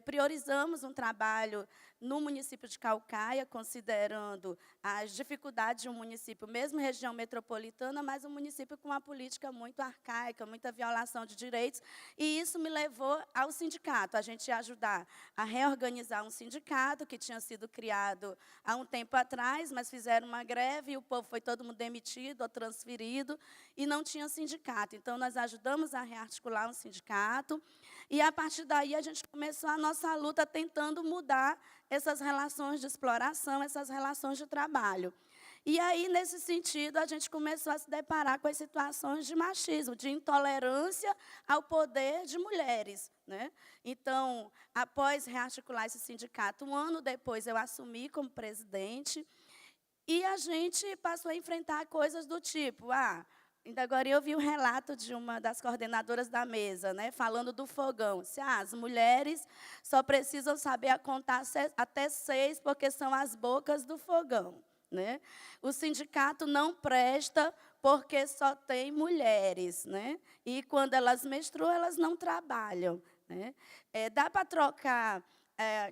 priorizamos um trabalho no município de Caucaia, considerando as dificuldades de um município, mesmo região metropolitana, mas um município com uma política muito arcaica, muita violação de direitos, e isso me levou ao sindicato, a gente ia ajudar a reorganizar um sindicato que tinha sido criado há um tempo atrás, mas fizeram uma greve e o povo foi todo mundo demitido ou transferido e não tinha sindicato. Então, nós ajudamos a rearticular um sindicato e, a partir daí, a gente começou a nossa luta tentando mudar essas relações de exploração, essas relações de trabalho. E aí, nesse sentido, a gente começou a se deparar com as situações de machismo, de intolerância ao poder de mulheres, né? Então, após rearticular esse sindicato, um ano depois eu assumi como presidente, e a gente passou a enfrentar coisas do tipo, ainda agora eu vi um relato de uma das coordenadoras da mesa, né, falando do fogão. As mulheres só precisam saber contar até 6, porque são as bocas do fogão. Né? O sindicato não presta porque só tem mulheres. Né? E, quando elas menstruam, elas não trabalham. Né? Dá para trocar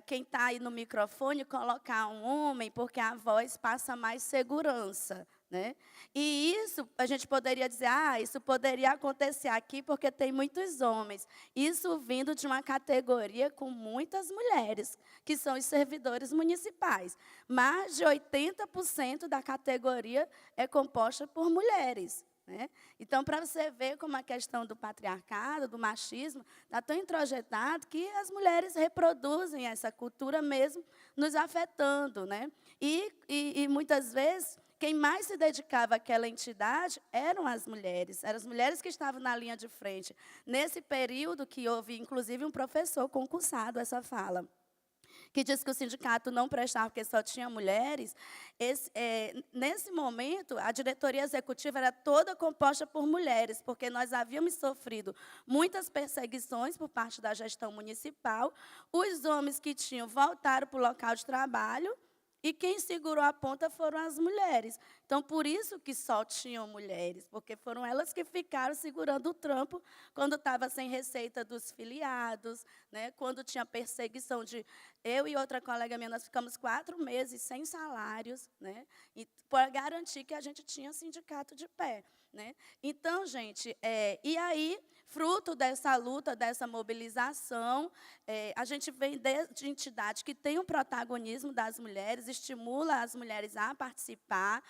quem está aí no microfone, colocar um homem, porque a voz passa mais segurança. Né? E isso, a gente poderia dizer, isso poderia acontecer aqui porque tem muitos homens. Isso vindo de uma categoria com muitas mulheres, que são os servidores municipais. Mais de 80% da categoria é composta por mulheres. Né? Então, para você ver como a questão do patriarcado, do machismo, está tão introjetado que as mulheres reproduzem essa cultura mesmo, nos afetando. Né? E muitas vezes, quem mais se dedicava àquela entidade eram as mulheres que estavam na linha de frente. Nesse período que houve, inclusive, um professor concursado essa fala, que disse que o sindicato não prestava porque só tinha mulheres. Nesse momento, a diretoria executiva era toda composta por mulheres, porque nós havíamos sofrido muitas perseguições por parte da gestão municipal. Os homens que tinham voltaram para o local de trabalho, e quem segurou a ponta foram as mulheres. Então, por isso que só tinham mulheres, porque foram elas que ficaram segurando o trampo quando estava sem receita dos filiados, né? Quando tinha perseguição de... Eu e outra colega minha, nós ficamos 4 meses sem salários, né? E para garantir que a gente tinha sindicato de pé. Né? Então, gente, e aí, fruto dessa luta, dessa mobilização, a gente vem de entidade que tem um protagonismo das mulheres, estimula as mulheres a participar,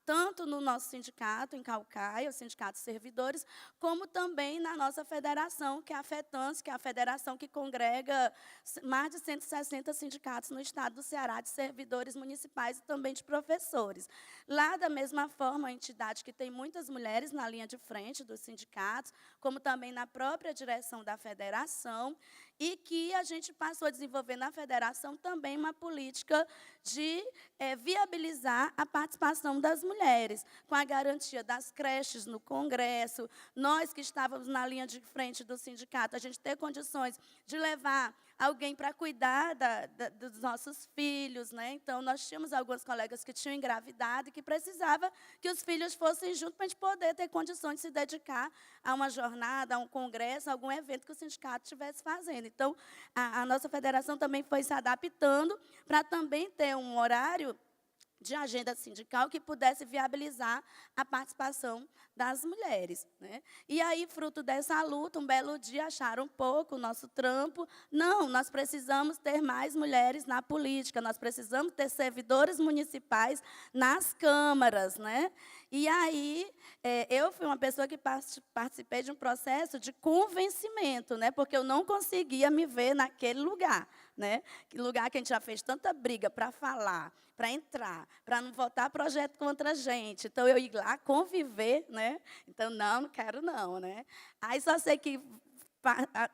tanto no nosso sindicato, em Caucaia, o Sindicato de Servidores, como também na nossa federação, que é a FETANS, que é a federação que congrega mais de 160 sindicatos no estado do Ceará, de servidores municipais e também de professores. Lá, da mesma forma, a entidade que tem muitas mulheres na linha de frente dos sindicatos, como também na própria direção da federação, e que a gente passou a desenvolver na federação também uma política de viabilizar a participação das mulheres, com a garantia das creches no Congresso. Nós que estávamos na linha de frente do sindicato, a gente ter condições de levar alguém para cuidar dos nossos filhos. Né? Então, nós tínhamos algumas colegas que tinham engravidado e que precisava que os filhos fossem juntos para a gente poder ter condições de se dedicar a uma jornada, a um congresso, a algum evento que o sindicato estivesse fazendo. Então, a nossa federação também foi se adaptando para também ter um horário de agenda sindical que pudesse viabilizar a participação das mulheres. Né? E aí, fruto dessa luta, um belo dia, acharam pouco o nosso trampo. Não, nós precisamos ter mais mulheres na política, nós precisamos ter servidores municipais nas câmaras. Né? E aí, eu fui uma pessoa que participei de um processo de convencimento, né? Porque eu não conseguia me ver naquele lugar. Né? Lugar que a gente já fez tanta briga para falar, para entrar, para não votar projeto contra a gente. Então, eu ir lá conviver, né? Então, não quero não. Né? Aí, só sei que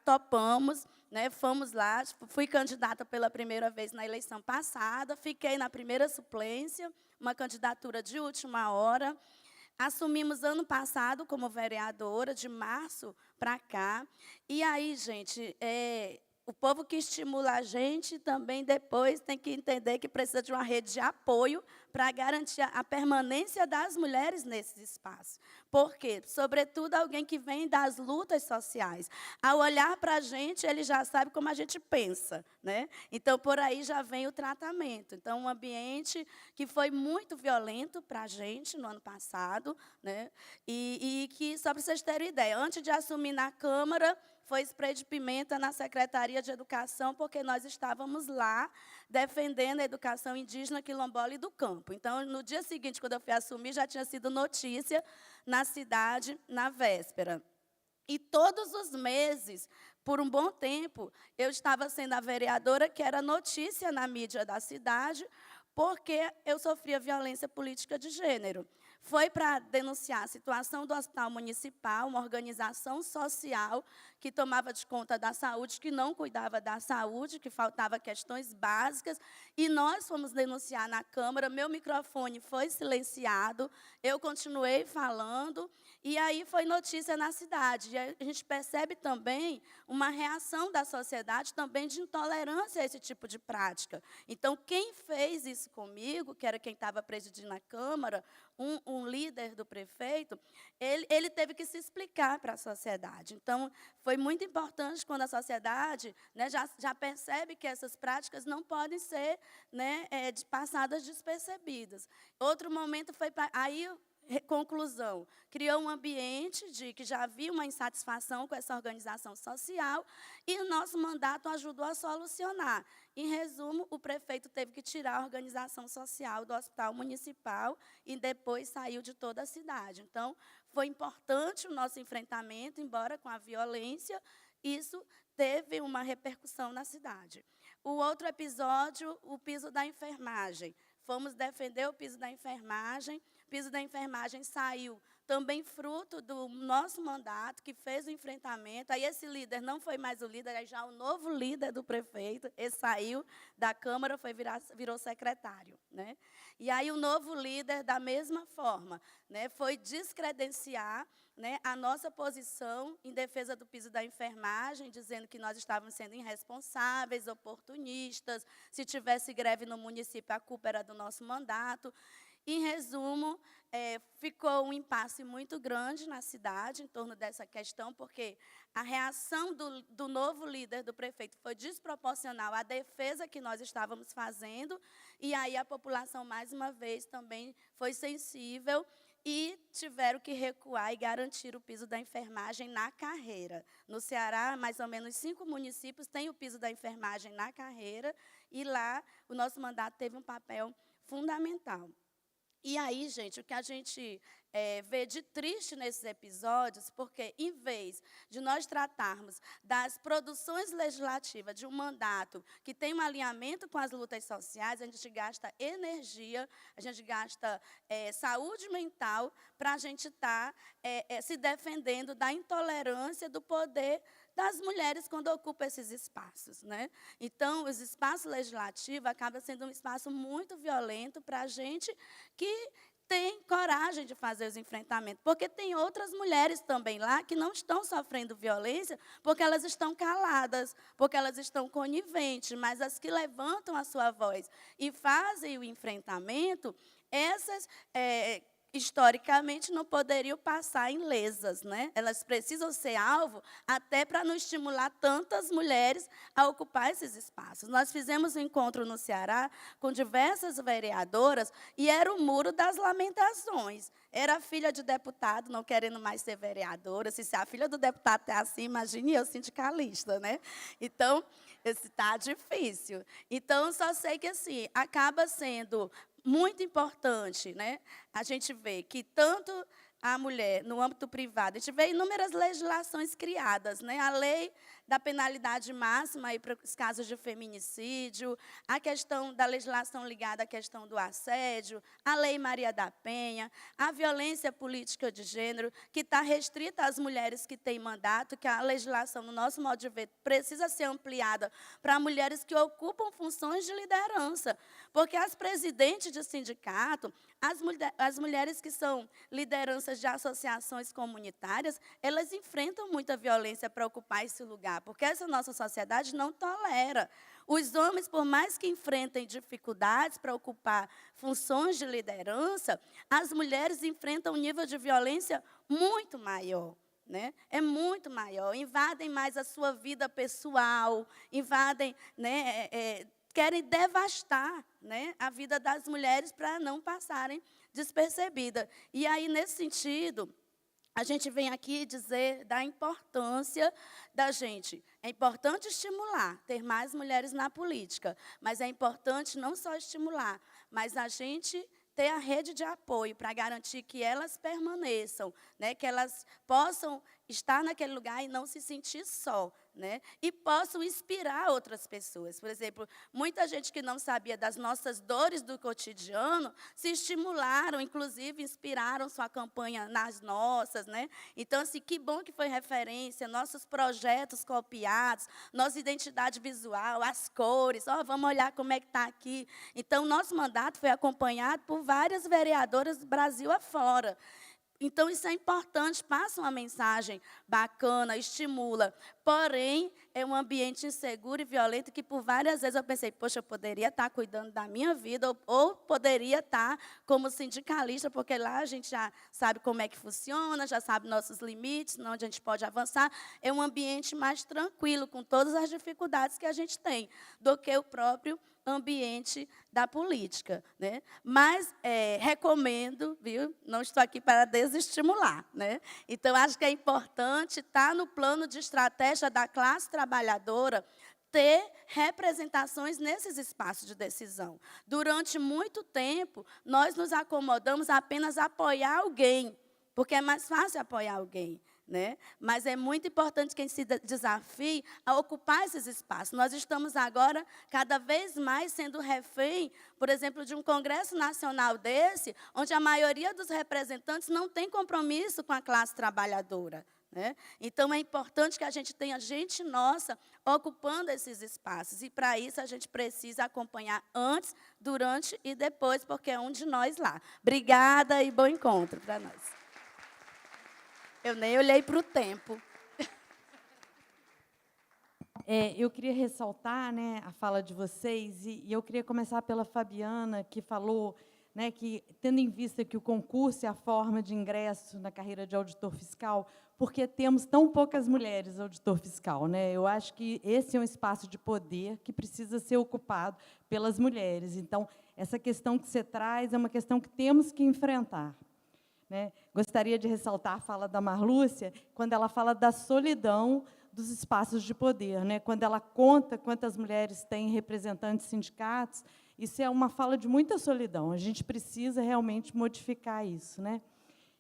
topamos, né? Fomos lá, fui candidata pela primeira vez na eleição passada, fiquei na primeira suplência, uma candidatura de última hora. Assumimos ano passado como vereadora, de março para cá. E aí, gente... O povo que estimula a gente também depois tem que entender que precisa de uma rede de apoio para garantir a permanência das mulheres nesse espaço. Por quê? Sobretudo alguém que vem das lutas sociais. Ao olhar para a gente, ele já sabe como a gente pensa. Né? Então, por aí já vem o tratamento. Então, um ambiente que foi muito violento para a gente no ano passado. Né? E que, só para vocês terem ideia, antes de assumir na Câmara, foi spray de pimenta na Secretaria de Educação, porque nós estávamos lá defendendo a educação indígena, quilombola e do campo. Então, no dia seguinte, quando eu fui assumir, já tinha sido notícia na cidade, na véspera. E todos os meses, por um bom tempo, eu estava sendo a vereadora que era notícia na mídia da cidade, porque eu sofria violência política de gênero. Foi para denunciar a situação do Hospital Municipal, uma organização social que tomava de conta da saúde, que não cuidava da saúde, que faltava questões básicas, e nós fomos denunciar na Câmara, meu microfone foi silenciado, eu continuei falando, e aí foi notícia na cidade. E a gente percebe também uma reação da sociedade também de intolerância a esse tipo de prática. Então, quem fez isso comigo, que era quem estava presidindo a Câmara, um líder do prefeito, ele teve que se explicar para a sociedade. Então, foi muito importante quando a sociedade, né, já percebe que essas práticas não podem ser, né, passadas despercebidas. Outro momento foi aí. Conclusão, criou um ambiente de que já havia uma insatisfação com essa organização social e o nosso mandato ajudou a solucionar. Em resumo, o prefeito teve que tirar a organização social do Hospital Municipal e depois saiu de toda a cidade. Então, foi importante o nosso enfrentamento, embora com a violência, isso teve uma repercussão na cidade. O outro episódio, o piso da enfermagem. Fomos defender o piso da enfermagem. O piso da enfermagem saiu também fruto do nosso mandato, que fez o enfrentamento. Aí esse líder não foi mais o líder, aí já o novo líder do prefeito, ele saiu da Câmara, virou secretário, né? E aí o novo líder, da mesma forma, né, foi descredenciar, né, a nossa posição em defesa do piso da enfermagem, dizendo que nós estávamos sendo irresponsáveis, oportunistas, se tivesse greve no município, a culpa era do nosso mandato. Em resumo, ficou um impasse muito grande na cidade em torno dessa questão, porque a reação do novo líder do prefeito foi desproporcional à defesa que nós estávamos fazendo, e aí a população, mais uma vez, também foi sensível e tiveram que recuar e garantir o piso da enfermagem na carreira. No Ceará, mais ou menos 5 municípios têm o piso da enfermagem na carreira, e lá o nosso mandato teve um papel fundamental. E aí, gente, o que a gente vê de triste nesses episódios, porque, em vez de nós tratarmos das produções legislativas de um mandato que tem um alinhamento com as lutas sociais, a gente gasta energia, a gente gasta saúde mental para a gente estar se defendendo da intolerância do poder das mulheres quando ocupam esses espaços, né? Então, os espaços legislativos acabam sendo um espaço muito violento para a gente que tem coragem de fazer os enfrentamentos, porque tem outras mulheres também lá que não estão sofrendo violência porque elas estão caladas, porque elas estão coniventes, mas as que levantam a sua voz e fazem o enfrentamento, essas historicamente, não poderiam passar ilesas, né? Elas precisam ser alvo até para não estimular tantas mulheres a ocupar esses espaços. Nós fizemos um encontro no Ceará com diversas vereadoras e era o muro das lamentações. Era a filha de deputado não querendo mais ser vereadora. Se a filha do deputado é assim, imagine eu, sindicalista, né? Então, está difícil. Então, só sei que assim, acaba sendo muito importante, né? A gente vê que tanto a mulher, no âmbito privado, a gente vê inúmeras legislações criadas, né? A lei da penalidade máxima aí para os casos de feminicídio, a questão da legislação ligada à questão do assédio, a Lei Maria da Penha, a violência política de gênero, que está restrita às mulheres que têm mandato, que a legislação, no nosso modo de ver, precisa ser ampliada para mulheres que ocupam funções de liderança, porque as presidentes de sindicato, as mulheres que são lideranças de associações comunitárias, elas enfrentam muita violência para ocupar esse lugar, porque essa nossa sociedade não tolera. Os homens, por mais que enfrentem dificuldades para ocupar funções de liderança, as mulheres enfrentam um nível de violência muito maior. Né? É muito maior, invadem mais a sua vida pessoal, invadem, né, querem devastar, né, a vida das mulheres para não passarem despercebidas. E aí, nesse sentido, a gente vem aqui dizer da importância da gente. É importante estimular, ter mais mulheres na política, mas é importante não só estimular, mas a gente ter a rede de apoio para garantir que elas permaneçam, né, que elas possam estar naquele lugar e não se sentir só, né? E posso inspirar outras pessoas. Por exemplo, muita gente que não sabia das nossas dores do cotidiano se estimularam, inclusive inspiraram sua campanha nas nossas, né? Então, assim, que bom que foi referência, nossos projetos copiados, nossa identidade visual, as cores, vamos olhar como é que está aqui. Então, nosso mandato foi acompanhado por várias vereadoras do Brasil afora. Então, isso é importante, passa uma mensagem bacana, estimula. Porém, é um ambiente inseguro e violento que, por várias vezes, eu pensei, poxa, eu poderia estar cuidando da minha vida, ou poderia estar como sindicalista, porque lá a gente já sabe como é que funciona, já sabe nossos limites, onde a gente pode avançar. É um ambiente mais tranquilo, com todas as dificuldades que a gente tem, do que o próprio ambiente da política, né? Mas recomendo, viu? Não estou aqui para desestimular, né? Então, acho que é importante estar no plano de estratégia da classe trabalhadora, ter representações nesses espaços de decisão. Durante muito tempo, nós nos acomodamos a apenas apoiar alguém, porque é mais fácil apoiar alguém, né? Mas é muito importante que a gente se desafie a ocupar esses espaços. Nós estamos agora cada vez mais sendo refém, por exemplo, de um congresso nacional desse, onde a maioria dos representantes não tem compromisso com a classe trabalhadora, né? Então, é importante que a gente tenha gente nossa ocupando esses espaços. E, para isso, a gente precisa acompanhar antes, durante e depois, porque é um de nós lá. Obrigada e bom encontro para nós. Eu nem olhei para o tempo. Eu queria ressaltar, né, a fala de vocês, e eu queria começar pela Fabiana, que falou, né, que, tendo em vista que o concurso é a forma de ingresso na carreira de auditor fiscal, porque temos tão poucas mulheres auditor fiscal, né? Eu acho que esse é um espaço de poder que precisa ser ocupado pelas mulheres. Então, essa questão que você traz é uma questão que temos que enfrentar, né? Gostaria de ressaltar a fala da Marlúcia, quando ela fala da solidão dos espaços de poder, né? Quando ela conta quantas mulheres têm representantes de sindicatos, isso é uma fala de muita solidão. A gente precisa realmente modificar isso, né?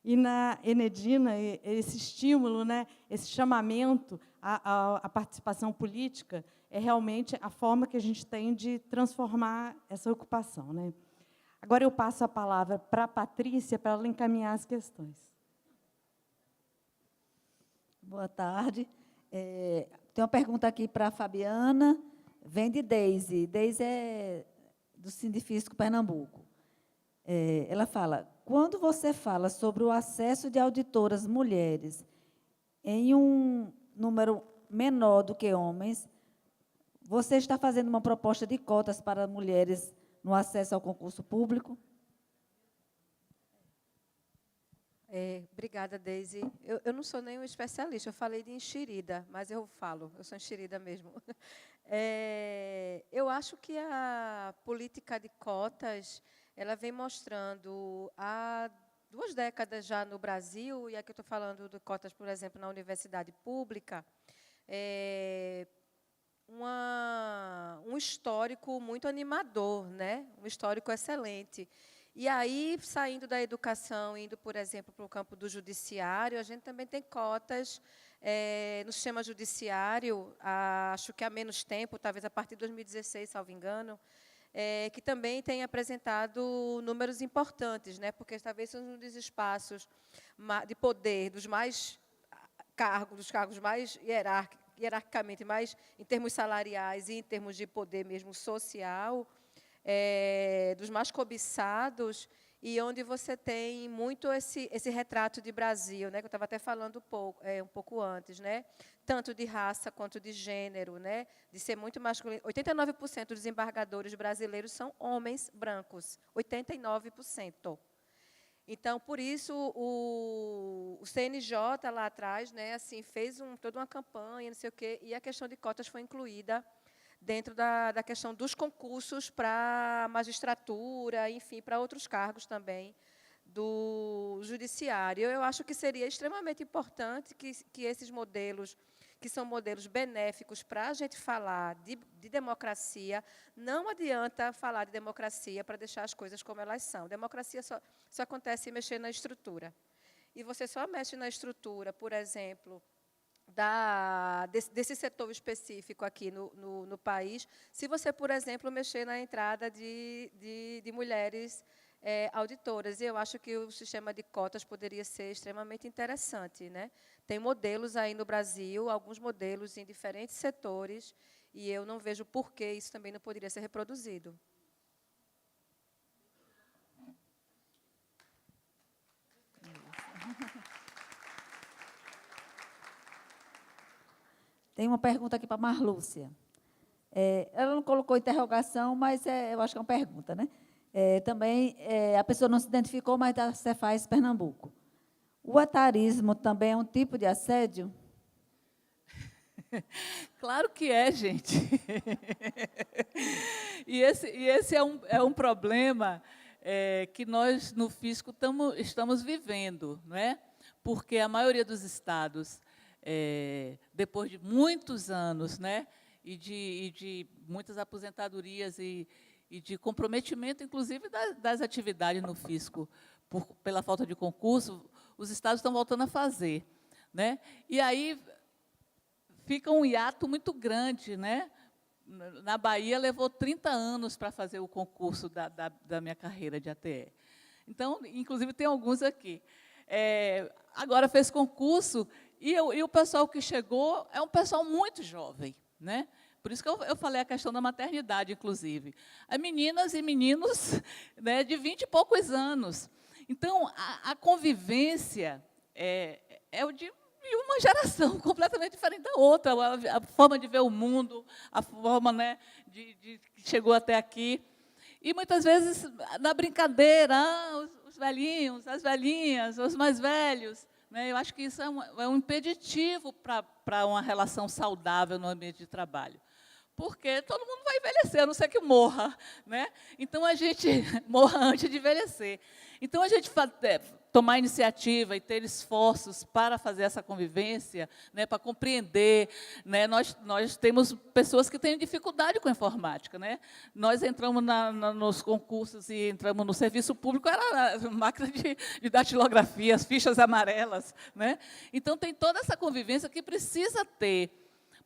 E na Enedina, esse estímulo, né, esse chamamento à participação política é realmente a forma que a gente tem de transformar essa ocupação, né? Agora eu passo a palavra para a Patrícia, para ela encaminhar as questões. Boa tarde. Tem uma pergunta aqui para a Fabiana, vem de Deise. Deise é do Sindifisco Pernambuco. Ela fala, quando você fala sobre o acesso de auditoras mulheres em um número menor do que homens, você está fazendo uma proposta de cotas para mulheres no acesso ao concurso público? Obrigada, Deise. Eu não sou nenhum especialista, eu falei de enxerida, mas eu sou enxerida mesmo. Eu acho que a política de cotas, ela vem mostrando há 2 décadas já no Brasil, e aqui eu estou falando de cotas, por exemplo, na universidade pública, um histórico muito animador, né? Um histórico excelente. E aí, saindo da educação, indo, por exemplo, para o campo do judiciário, a gente também tem cotas no sistema judiciário, acho que há menos tempo, talvez a partir de 2016, salvo engano, que também tem apresentado números importantes, né? Porque talvez são um dos espaços de poder, dos cargos mais hierarquicamente, mais em termos salariais e em termos de poder mesmo social, dos mais cobiçados, e onde você tem muito esse retrato de Brasil, né, que eu estava até falando um pouco antes, né, tanto de raça quanto de gênero, né, de ser muito masculino. 89% dos desembargadores brasileiros são homens brancos, 89%. Então, por isso, o CNJ, lá atrás, né, assim, fez toda uma campanha, não sei o quê, e a questão de cotas foi incluída dentro da questão dos concursos para magistratura, enfim, para outros cargos também do judiciário. Eu acho que seria extremamente importante que esses modelos, que são modelos benéficos para a gente falar de democracia, não adianta falar de democracia para deixar as coisas como elas são. Democracia só acontece mexer na estrutura. e você só mexe na estrutura, por exemplo, desse setor específico aqui no país, se você, por exemplo, mexer na entrada de mulheres auditoras. E eu acho que o sistema de cotas poderia ser extremamente interessante, né? Tem modelos aí no Brasil, alguns modelos em diferentes setores, e eu não vejo por que isso também não poderia ser reproduzido. Tem uma pergunta aqui para a Marlúcia. Ela não colocou interrogação, mas eu acho que é uma pergunta, né? Também, a pessoa não se identificou, mas da Cefaz Pernambuco. O etarismo também é um tipo de assédio? Claro que é, gente. E esse é um problema que nós, no Fisco, estamos vivendo, não é? Porque a maioria dos estados, depois de muitos anos, né, e de muitas aposentadorias e de comprometimento, inclusive, das atividades no Fisco, pela falta de concurso, os estados estão voltando a fazer, né? E aí fica um hiato muito grande, né? Na Bahia, levou 30 anos para fazer o concurso da minha carreira de ATE. Então, inclusive, tem alguns aqui. Agora fez concurso, e o pessoal que chegou é um pessoal muito jovem, né? Por isso que eu falei a questão da maternidade, inclusive. As meninas e meninos, né, de 20 e poucos anos. Então, a convivência é o de uma geração completamente diferente da outra, a forma de ver o mundo, a forma, né, que chegou até aqui. E, muitas vezes, na brincadeira, os velhinhos, as velhinhas, os mais velhos, né, eu acho que isso é um impeditivo para uma relação saudável no ambiente de trabalho. Porque todo mundo vai envelhecer, a não ser que morra, né? Então, a gente morra antes de envelhecer. Então, a gente tomar iniciativa e ter esforços para fazer essa convivência, né, para compreender, né? Nós temos pessoas que têm dificuldade com a informática, né? Nós entramos nos concursos e entramos no serviço público, era a máquina de datilografia, as fichas amarelas, né? Então, tem toda essa convivência que precisa ter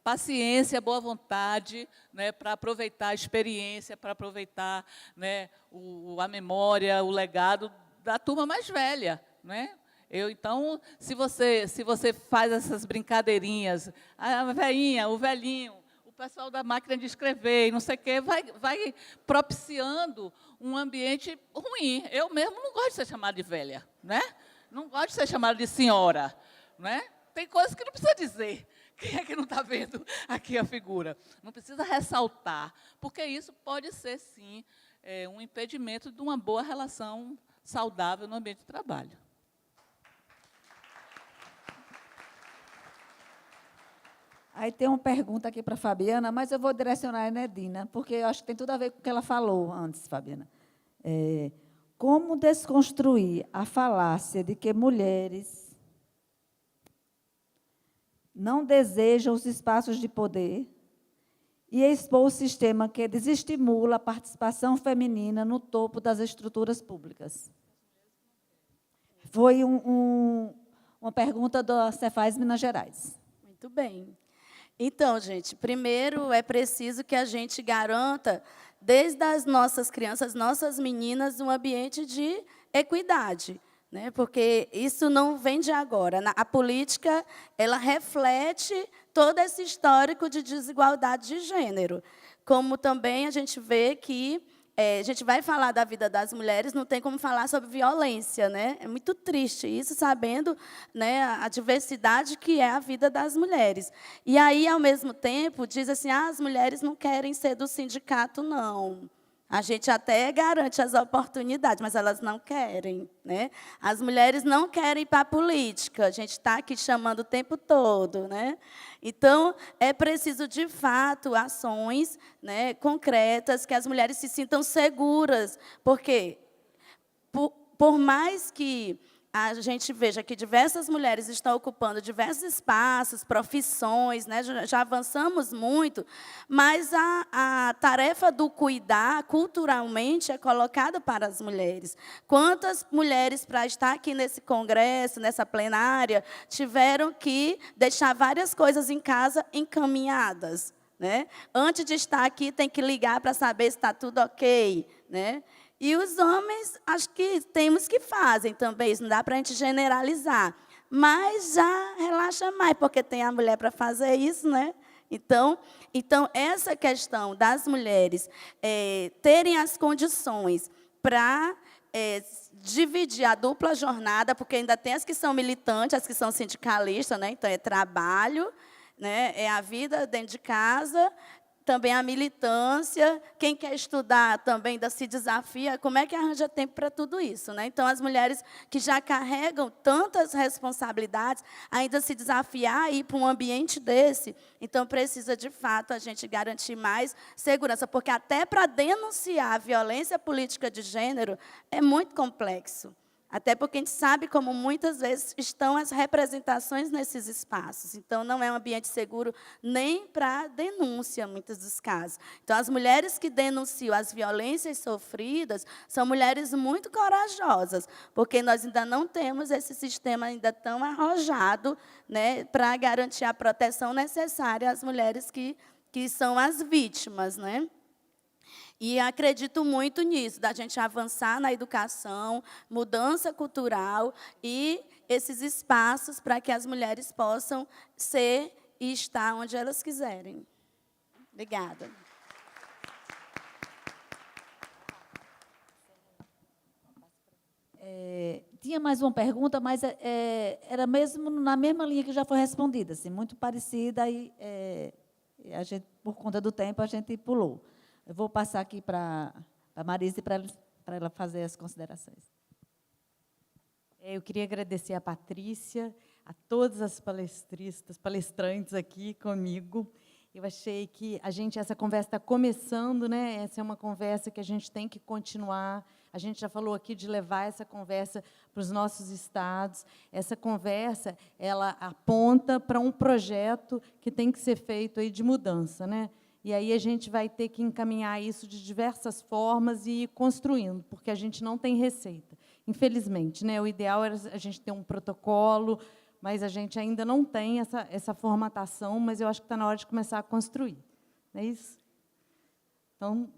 paciência, boa vontade, né, para aproveitar a experiência, para aproveitar, né, a memória, o legado da turma mais velha, né? Então, se você faz essas brincadeirinhas, a velhinha, o velhinho, o pessoal da máquina de escrever, e não sei o quê, vai propiciando um ambiente ruim. Eu mesmo não gosto de ser chamada de velha, né? Não gosto de ser chamada de senhora, né? Tem coisas que não precisa dizer. Quem é que não está vendo aqui a figura? Não precisa ressaltar, porque isso pode ser, sim, um impedimento de uma boa relação saudável no ambiente de trabalho. Aí tem uma pergunta aqui para a Fabiana, mas eu vou direcionar a Nedina, porque eu acho que tem tudo a ver com o que ela falou antes, Fabiana. Como desconstruir a falácia de que mulheres não desejam os espaços de poder e expor o sistema que desestimula a participação feminina no topo das estruturas públicas? Foi uma pergunta da Cefaz Minas Gerais. Muito bem. Então, gente, primeiro é preciso que a gente garanta, desde as nossas crianças, nossas meninas, um ambiente de equidade, né? Porque isso não vem de agora. A política, ela reflete todo esse histórico de desigualdade de gênero. Como também a gente vê que a gente vai falar da vida das mulheres, não tem como falar sobre violência, né? É muito triste isso, sabendo, né, a diversidade que é a vida das mulheres. E aí, ao mesmo tempo, diz assim, as mulheres não querem ser do sindicato, não. A gente até garante as oportunidades, mas elas não querem, né? As mulheres não querem ir para a política, a gente está aqui chamando o tempo todo, né? Então, é preciso, de fato, ações, né, concretas, que as mulheres se sintam seguras, porque, por mais que a gente veja que diversas mulheres estão ocupando diversos espaços, profissões, né? Já avançamos muito, mas a tarefa do cuidar, culturalmente, é colocada para as mulheres. Quantas mulheres, para estar aqui nesse congresso, nessa plenária, tiveram que deixar várias coisas em casa encaminhadas, né? Antes de estar aqui, tem que ligar para saber se está tudo ok, né? E os homens, acho que temos que fazem também, isso não dá para a gente generalizar. Mas já relaxa mais, porque tem a mulher para fazer isso, né? Então, essa questão das mulheres terem as condições para dividir a dupla jornada, porque ainda tem as que são militantes, as que são sindicalistas, né? Então, é trabalho, né? É a vida dentro de casa, também a militância, quem quer estudar também ainda se desafia, como é que arranja tempo para tudo isso, né? Então, as mulheres que já carregam tantas responsabilidades, ainda se desafiar a ir para um ambiente desse, então precisa, de fato, a gente garantir mais segurança, porque até para denunciar a violência política de gênero é muito complexo. Até porque a gente sabe como muitas vezes estão as representações nesses espaços. Então, não é um ambiente seguro nem para denúncia, em muitos dos casos. Então, as mulheres que denunciam as violências sofridas são mulheres muito corajosas, porque nós ainda não temos esse sistema ainda tão arrojado, né, para garantir a proteção necessária às mulheres que são as vítimas, né? E acredito muito nisso, da gente avançar na educação, mudança cultural e esses espaços para que as mulheres possam ser e estar onde elas quiserem. Obrigada. Tinha mais uma pergunta, mas era mesmo na mesma linha que já foi respondida, assim, muito parecida, e a gente, por conta do tempo, a gente pulou. Eu vou passar aqui para a Marise para ela fazer as considerações. Eu queria agradecer a Patrícia, a todas as palestrantes aqui comigo. Eu achei que essa conversa está começando, né? Essa é uma conversa que a gente tem que continuar. A gente já falou aqui de levar essa conversa para os nossos estados. Essa conversa, ela aponta para um projeto que tem que ser feito aí de mudança, né? E aí a gente vai ter que encaminhar isso de diversas formas e ir construindo, porque a gente não tem receita, infelizmente, né? O ideal era a gente ter um protocolo, mas a gente ainda não tem essa formatação, mas eu acho que está na hora de começar a construir. Não é isso? Então,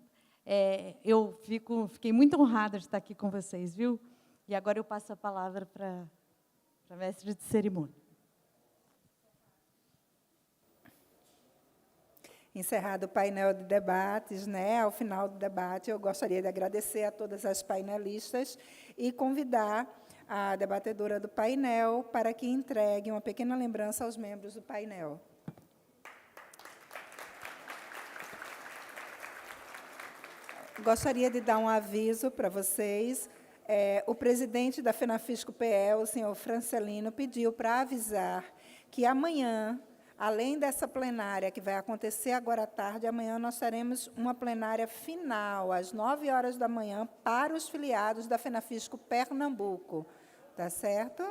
eu fiquei muito honrada de estar aqui com vocês, viu? E agora eu passo a palavra para a mestre de cerimônia. Encerrado o painel de debates, né? Ao final do debate, eu gostaria de agradecer a todas as painelistas e convidar a debatedora do painel para que entregue uma pequena lembrança aos membros do painel. Gostaria de dar um aviso para vocês. O presidente da FENAFISCO-PE, o senhor Francelino, pediu para avisar que amanhã, além dessa plenária que vai acontecer agora à tarde, amanhã nós teremos uma plenária final, às 9h para os filiados da FENAFISCO Pernambuco. Tá certo?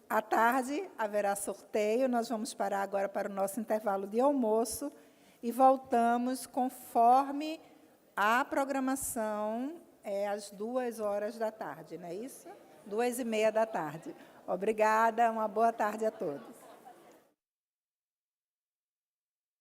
À tarde haverá sorteio, nós vamos parar agora para o nosso intervalo de almoço e voltamos conforme a programação, às 14h, não é isso? 14h30. Obrigada, uma boa tarde a todos.